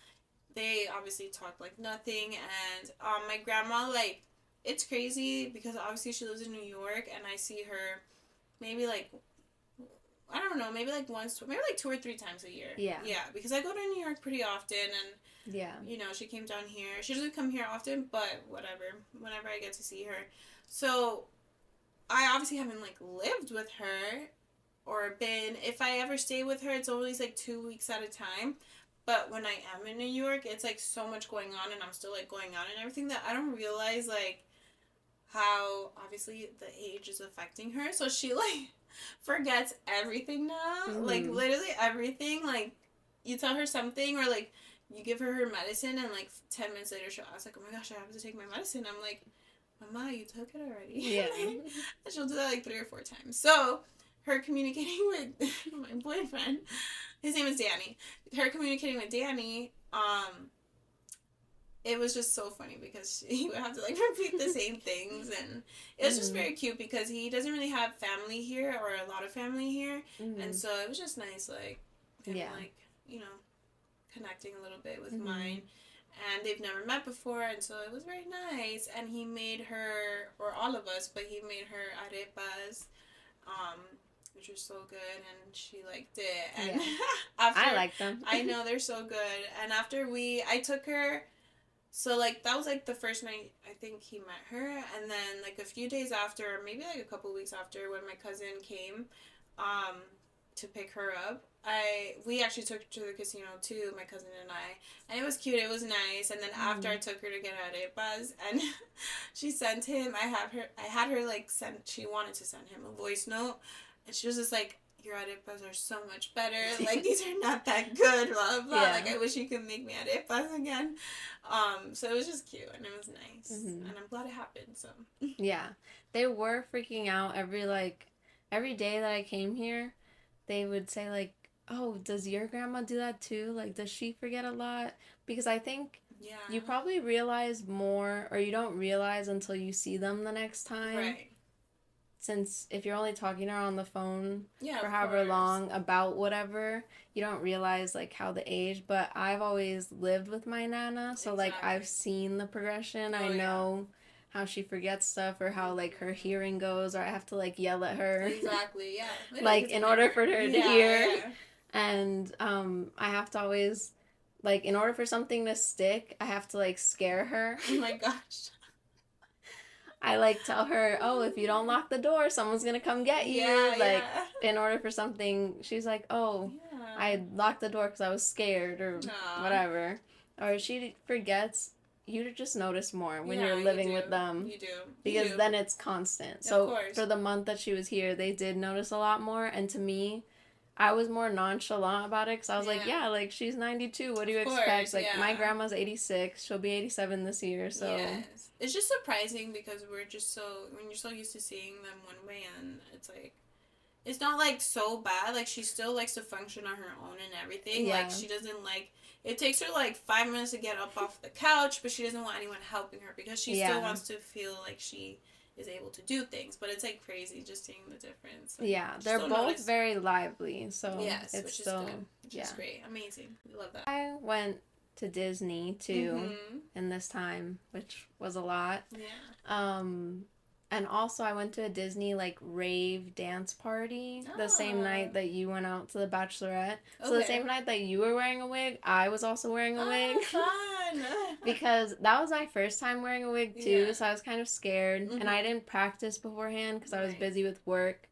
they obviously talk like nothing. And my grandma, like, it's crazy because obviously she lives in New York, and I see her maybe, like, I don't know, maybe like maybe like 2 or 3 times a year. Yeah. Yeah, because I go to New York pretty often, and you know, she came down here. She doesn't come here often, but whatever. Whenever I get to see her. So, I obviously haven't, like, lived with her or been... if I ever stay with her, it's always, like, 2 weeks at a time. But when I am in New York, it's, like, so much going on, and I'm still, like, going out and everything that I don't realize, like, how, obviously, the age is affecting her. So, she, like, forgets everything now. Like, literally everything. Like, you tell her something, or, like... you give her medicine, and, like, 10 minutes later, she'll ask, like, oh, my gosh, I have to take my medicine. I'm like, Mama, you took it already. Yeah. And she'll do that, like, 3 or 4 times. So, her communicating with my boyfriend, his name is Danny. Her communicating with Danny, it was just so funny because he would have to, like, repeat the same things. And it was just very cute because he doesn't really have family here, or a lot of family here. And so it was just nice, like, him, like, you know, connecting a little bit with mine, and they've never met before, and so it was very nice. And he made her, or all of us, but he made her arepas, which was so good, and she liked it. And after, I like them. I know, they're so good. And after I took her, so, like, that was, like, the first night I think he met her, and then, like, a few days after, maybe, like, a couple weeks after, when my cousin came to pick her up, we actually took her to the casino too, my cousin and I, and it was cute, it was nice. And then after I took her to get arepas, and she sent him, I had her like she wanted to send him a voice note, and she was just like, your arepas are so much better, like, these are not that good, blah blah, like, I wish you could make me arepas again. So it was just cute, and it was nice, and I'm glad it happened. So yeah, they were freaking out every day that I came here. They would say, like, oh, does your grandma do that too? Like, does she forget a lot? Because I think Yeah. you probably realize more, or you don't realize until you see them the next time. Right. Since if you're only talking to her on the phone for of however course. long about whatever, you don't realize like how the age. But I've always lived with my nana, so like Exactly. I've seen the progression. I Oh, yeah. know how she forgets stuff, or how like her hearing goes, or I have to like yell at her. Exactly, yeah. Like It's in order for her to hear. Yeah. And I have to always, like, in order for something to stick, I have to like scare her. Oh my gosh. I like tell her, oh, if you don't lock the door, someone's gonna come get you. Yeah, like, yeah. in order for something, she's like, oh, Yeah. I locked the door because I was scared or Aw. whatever. Or she forgets. You just notice more when Yeah, you're you living do. with them. You do. Because You do. then it's constant. Of So course. for the month that she was here, they did notice a lot more. And to me, I was more nonchalant about it because I was like, Yeah. yeah, like she's 92. What do you Of expect? course, Like yeah. my grandma's 86. She'll be 87 this year. So Yes. It's just surprising because we're just when you're so used to seeing them one way, and it's like, it's not like so bad. Like she still likes to function on her own and everything. Yeah. Like she doesn't like, it takes her like 5 minutes to get up off the couch, but she doesn't want anyone helping her because she Yeah. still wants to feel like she is able to do things. But it's like crazy just seeing the difference. Like, yeah, they're still both notice. very lively. So Yes, it's which is still good. Which yeah. is great. Amazing. We love that. I went to Disney too Mm-hmm. in this time, which was a lot. Yeah. And also I went to a Disney like rave dance party the same Oh. night that you went out to the Bachelorette. So the Okay. same night that you were wearing a wig, I was also wearing a wig. Fun. Because that was my first time wearing a wig too, Yeah. so I was kind of scared. And I didn't practice beforehand because I was Right. busy with work.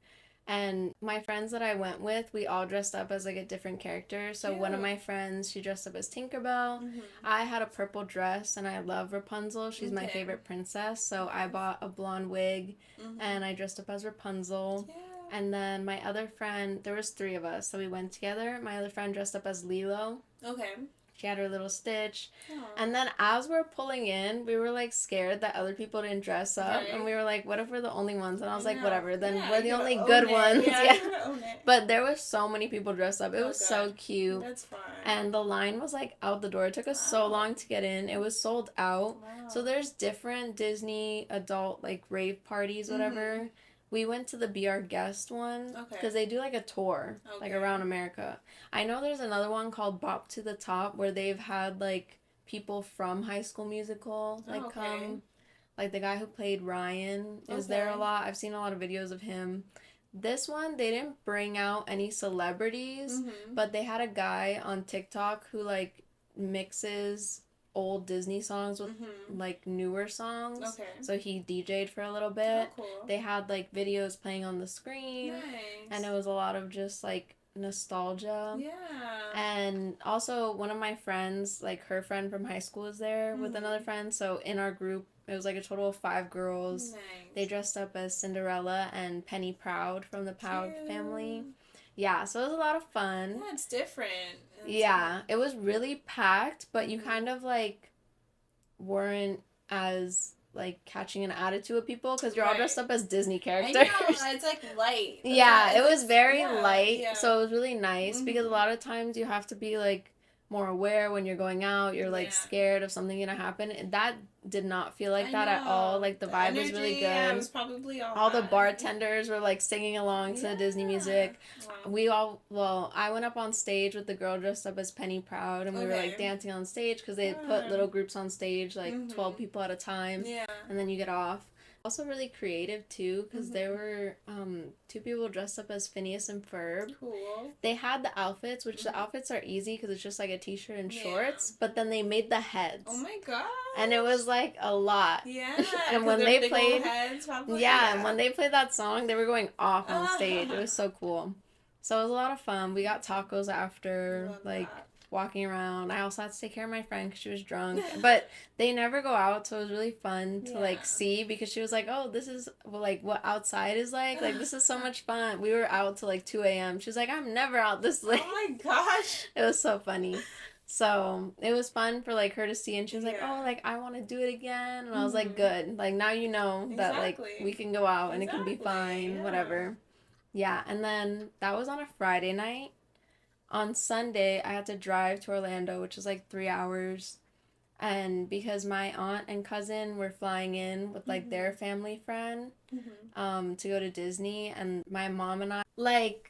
And my friends that I went with, we all dressed up as like a different character. So one of Cute. my friends, she dressed up as Tinkerbell. Mhm. I had a purple dress, and I love Rapunzel. She's my Okay. favorite princess. So I bought a blonde wig, Mhm. and I dressed up as Rapunzel. Cute. And then my other friend, there was 3 of us, so we went together. My other friend dressed up as Lilo. Okay. She had her little Stitch. Aw. And then as we're pulling in, we were like scared that other people didn't dress up. Right. And we were like, what if we're the only ones? And I was like, No. whatever, then Yeah, we're you the gotta only own good it. ones. Yeah, Yeah. you gotta own it. But there was so many people dressed up. It Oh, was so good. cute. That's fun. And the line was like out the door. It took us so Wow. long to get in. It was sold out. Wow. So there's different Disney adult like rave parties, whatever. We went to the Be Our Guest one Okay. because they do like a tour like Okay. around America. I know there's another one called Bop to the Top where they've had like people from High School Musical like okay. come. Like the guy who played Ryan is there a Okay. lot. I've seen a lot of videos of him. This one, they didn't bring out any celebrities, Mhm. but they had a guy on TikTok who like mixes old Disney songs with Mhm. like newer songs. Okay. So he DJ'd for a little bit. Oh, cool. They had like videos playing on the screen, Nice. and it was a lot of just like nostalgia. Yeah. And also one of my friends, like her friend from high school was there with another friend. So in our group, it was like a total of 5 girls. Nice. They dressed up as Cinderella and Penny Proud from the Proud Cute. family. Yeah, so it was a lot of fun. Yeah, it's different. Yeah, it was really packed, but you kind of like weren't as like catching an attitude with people because you're all Right. dressed up as Disney I characters. know, it's like light. Yeah, it was very yeah, light, yeah. so it was really nice because a Mhm. lot of times you have to be like more aware when you're going out. You're like Yeah. scared of something gonna happen. And that did not feel like I that at all. know. Like the vibe was really energy, Yeah, it good. was probably All the high. bartenders were like singing along to the Disney music. Wow. I went up on stage with the girl dressed up as Penny Proud, and we were like Okay. dancing on stage because they put little groups on stage, like 12 Mhm. people at a time, Yeah. and then you get off. Also really creative too because there were 2 people dressed up as Phineas and Ferb. Cool. They had the outfits, which the outfits are easy because it's just like a t-shirt and Yeah. shorts, but then they made the heads. Oh my god. And it was like a lot. Yeah. And 'cause when they're they big old played- heads, probably. Yeah, and when they played that song, they were going off on stage. It Ah. was so cool. So it was a lot of fun. We got tacos after, Love like that. walking around. I also had to take care of my friend because she was drunk. But they never go out, so it was really fun to Yeah. like see because she was like, "Oh, this is like what outside is like. Like this is so much fun." We were out till like 2 a.m. She was like, "I'm never out this late." Oh my gosh. It was so funny. So it was fun for like her to see, and she was like, Yeah. "Oh, like I want to do it again." And I was like, Mhm. "Good. Like now you know that like Exactly. we can go out and it can be Exactly, fine, yeah. whatever." Yeah, and then that was on a Friday night. On Sunday, I had to drive to Orlando, which is like 3 hours. And because my aunt and cousin were flying in with like their family friend to go to Disney, and my mom and I, like,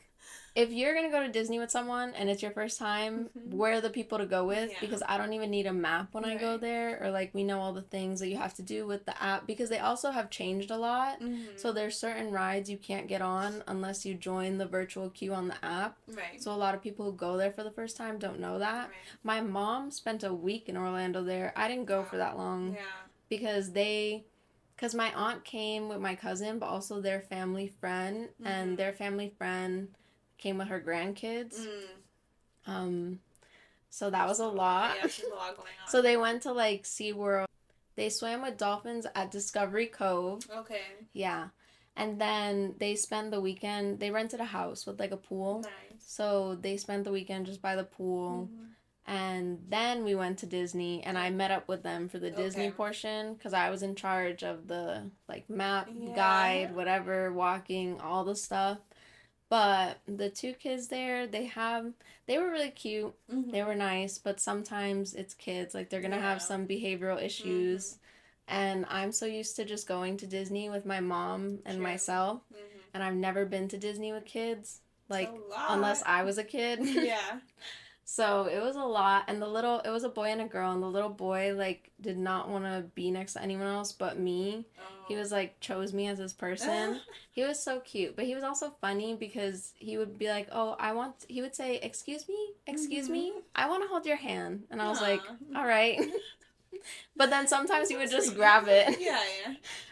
if you're gonna go to Disney with someone and it's your first time, we're the people to go with, because I don't even need a map when I go there, or like we know all the things that you have to do with the app, because they also have changed a lot. So there's certain rides you can't get on unless you join the virtual queue on the app. Right. So a lot of people who go there for the first time don't know that. Right. My mom spent a week in Orlando there. I didn't go for that long. Yeah. Because my aunt came with my cousin, but also their family friend, and their family friend came with her grandkids. So that was a lot. Yeah, there's a lot going on. So they went to like SeaWorld. They swam with dolphins at Discovery Cove. Okay. Yeah. And then they spent the weekend, they rented a house with like a pool. Nice. So they spent the weekend just by the pool. And then we went to Disney, and I met up with them for the Disney portion, because I was in charge of the like map, guide, whatever, walking, all the stuff. But the two kids there, they were really cute. They were nice, but sometimes it's kids. Like, they're going to have some behavioral issues. And I'm so used to just going to Disney with my mom and myself. And I've never been to Disney with kids. Like, unless I was a kid. Yeah. So it was a lot, and it was a boy and a girl, and the little boy, like, did not want to be next to anyone else but me. He was, like, chose me as his person. He was so cute, but he was also funny, because he would be like, he would say, excuse me, I want to hold your hand. And I was like, all right. But then sometimes he would just grab it. Yeah.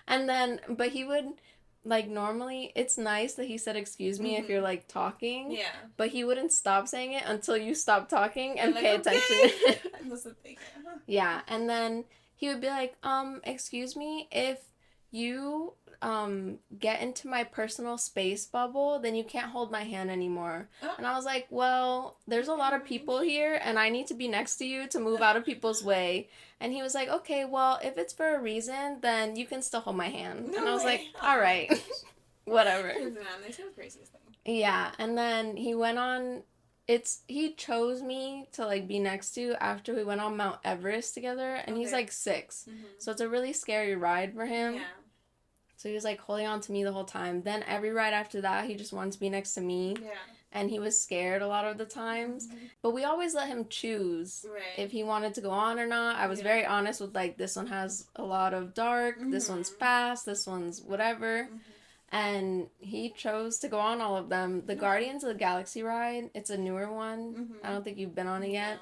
And then, but he would... Like, normally, it's nice that he said excuse me if you're, like, talking. Yeah. But he wouldn't stop saying it until you stop talking and pay attention. Yeah. And then he would be like, excuse me, if you, get into my personal space bubble, then you can't hold my hand anymore. And I was like, well, there's a lot of people here, and I need to be next to you to move out of people's way. And he was like, okay, well, if it's for a reason, then you can still hold my hand. And I was like, all right, whatever. They say the craziest thing. Yeah, and then he went on, he chose me to, like, be next to after we went on Mount Everest together, and he's, like, 6. So it's a really scary ride for him. Yeah. So he was, like, holding on to me the whole time. Then every ride after that, he just wanted to be next to me. Yeah. And he was scared a lot of the times. But we always let him choose if he wanted to go on or not. I was very honest with, like, this one has a lot of dark, this one's fast, this one's whatever. And he chose to go on all of them. The Guardians of the Galaxy ride, it's a newer one. I don't think you've been on it yet.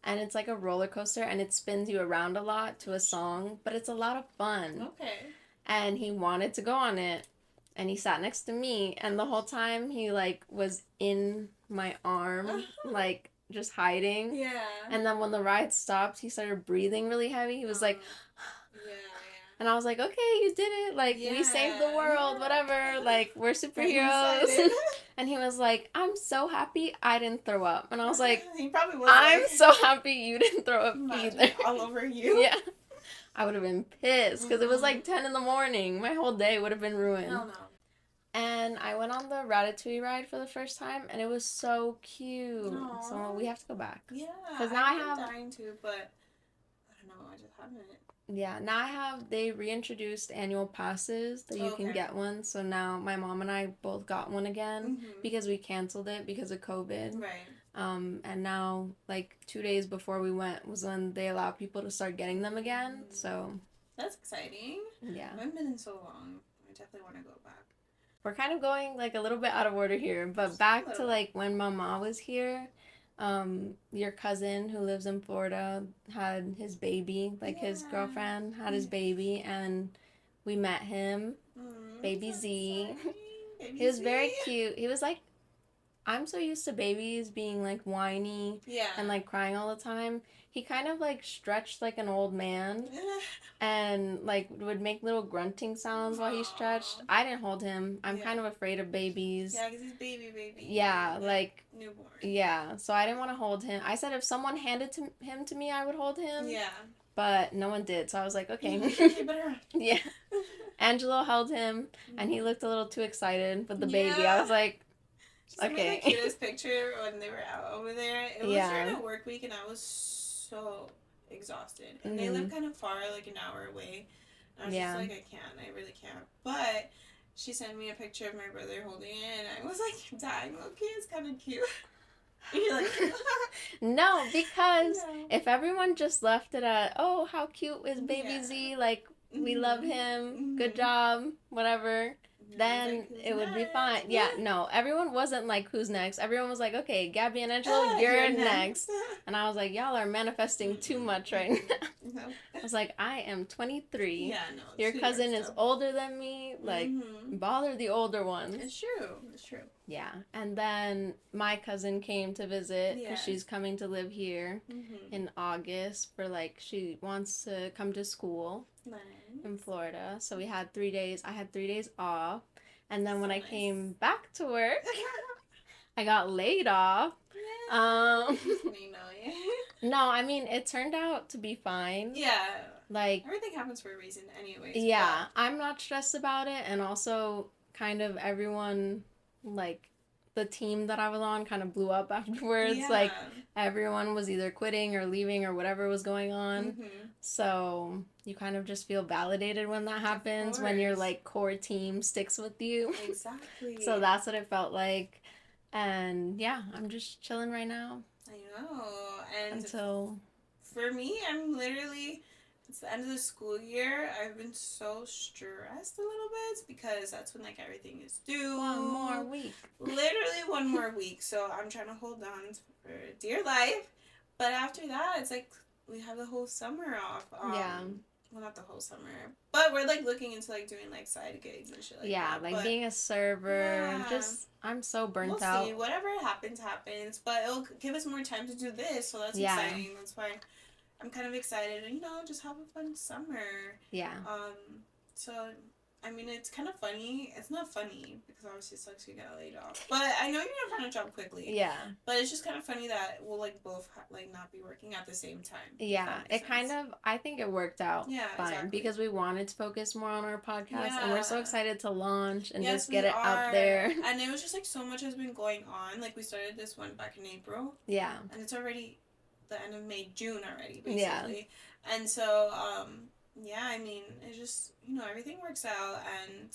And it's like a roller coaster, and it spins you around a lot to a song. But it's a lot of fun. Okay. And he wanted to go on it, and he sat next to me, and the whole time he, like, was in my arm, like, just hiding. Yeah. And then when the ride stopped, he started breathing really heavy. He was like, and I was like, okay, you did it, like, we saved the world, whatever, like, we're superheroes. And he was like, I'm so happy I didn't throw up. And I was like, he probably was. I'm so happy you didn't throw up either. All over you. Yeah. I would have been pissed, because it was like 10 in the morning. My whole day would have been ruined. Hell no. And I went on the Ratatouille ride for the first time, and it was so cute. Aww. So we have to go back. Yeah, because now I'm dying to, but I don't know, I just haven't. Yeah, now they reintroduced annual passes that you can get one. So now my mom and I both got one again because we canceled it because of COVID. Right. And now, like, 2 days before we went was when they allowed people to start getting them again, so... That's exciting. Yeah. I haven't been in so long. I definitely want to go back. We're kind of going, like, a little bit out of order here, but back to, like, when Mama was here, your cousin who lives in Florida had his baby, like, his girlfriend had his baby, and we met him, baby Z. He was very cute. He was, like, I'm so used to babies being, like, whiny and, like, crying all the time. He kind of, like, stretched like an old man and, like, would make little grunting sounds while he stretched. I didn't hold him. I'm kind of afraid of babies. Yeah, because he's baby. Yeah, like... Newborn. Yeah, so I didn't want to hold him. I said if someone handed him to me, I would hold him. Yeah. But no one did, so I was like, okay. Yeah. Angelo held him, and he looked a little too excited with the baby. I was like... Okay. The cutest picture when they were out over there. It was during a work week, and I was so exhausted. And they live kind of far, like an hour away. And I was just like, I really can't. But she sent me a picture of my brother holding it, and I was like, dying. Okay, it's kind of cute. And you're like, no, because if everyone just left it at, oh, how cute is baby Z, like, we love him, good job, whatever, then like, it would be fine. Yeah, no, everyone wasn't like, who's next? Everyone was like, okay, Gabby and Angelo, you're next. And I was like, y'all are manifesting too much right now. I was like, I am 23. Yeah, no. Your cousin is older than me. Like, bother the older ones. It's true. It's true. Yeah. And then my cousin came to visit because she's coming to live here in August for, like, she wants to come to school in Florida. So we had 3 days. I had 3 days off. And then when I came back to work, I got laid off. No, I mean, it turned out to be fine. Yeah. Like, everything happens for a reason anyways. Yeah, but I'm not stressed about it. And also, kind of everyone, like, the team that I was on kind of blew up afterwards. Yeah. Like, everyone was either quitting or leaving or whatever was going on. So, you kind of just feel validated when that happens, when your, like, core team sticks with you. Exactly. So, that's what it felt like. And, yeah, I'm just chilling right now. I know. And until for me, I'm literally, it's the end of the school year. I've been so stressed a little bit because that's when, like, everything is due. 1 more week. Literally 1 more week. So I'm trying to hold on for dear life. But after that, it's like we have the whole summer off. Yeah. Well, not the whole summer. But we're, like, looking into, like, doing, like, side gigs and shit like that. Yeah, like, being a server. Just, I'm so burnt out. We'll see. Whatever happens, happens. But it'll give us more time to do this, so that's exciting. That's why I'm kind of excited. And, just have a fun summer. Yeah. So, I mean, it's kind of funny. It's not funny, because obviously it sucks you get laid off. But I know you're going to find a job quickly. Yeah. But it's just kind of funny that we'll, like, both, like, not be working at the same time. Yeah. It kind of, I think it worked out fine. Exactly. Because we wanted to focus more on our podcast. Yeah. And we're so excited to launch and just get it out there. And it was just, like, so much has been going on. Like, we started this one back in April. Yeah. And it's already the end of May, June already, basically. Yeah. And so, yeah, I mean, it just, everything works out, and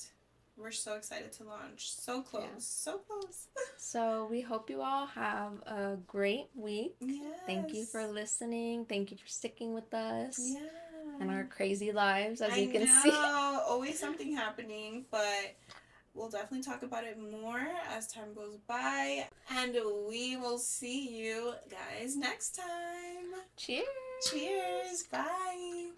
we're so excited to launch. So close. Yeah. So close. So we hope you all have a great week. Yes. Thank you for listening. Thank you for sticking with us. Yeah. And our crazy lives, as you can see. Always something happening, but we'll definitely talk about it more as time goes by. And we will see you guys next time. Cheers. Cheers. Bye.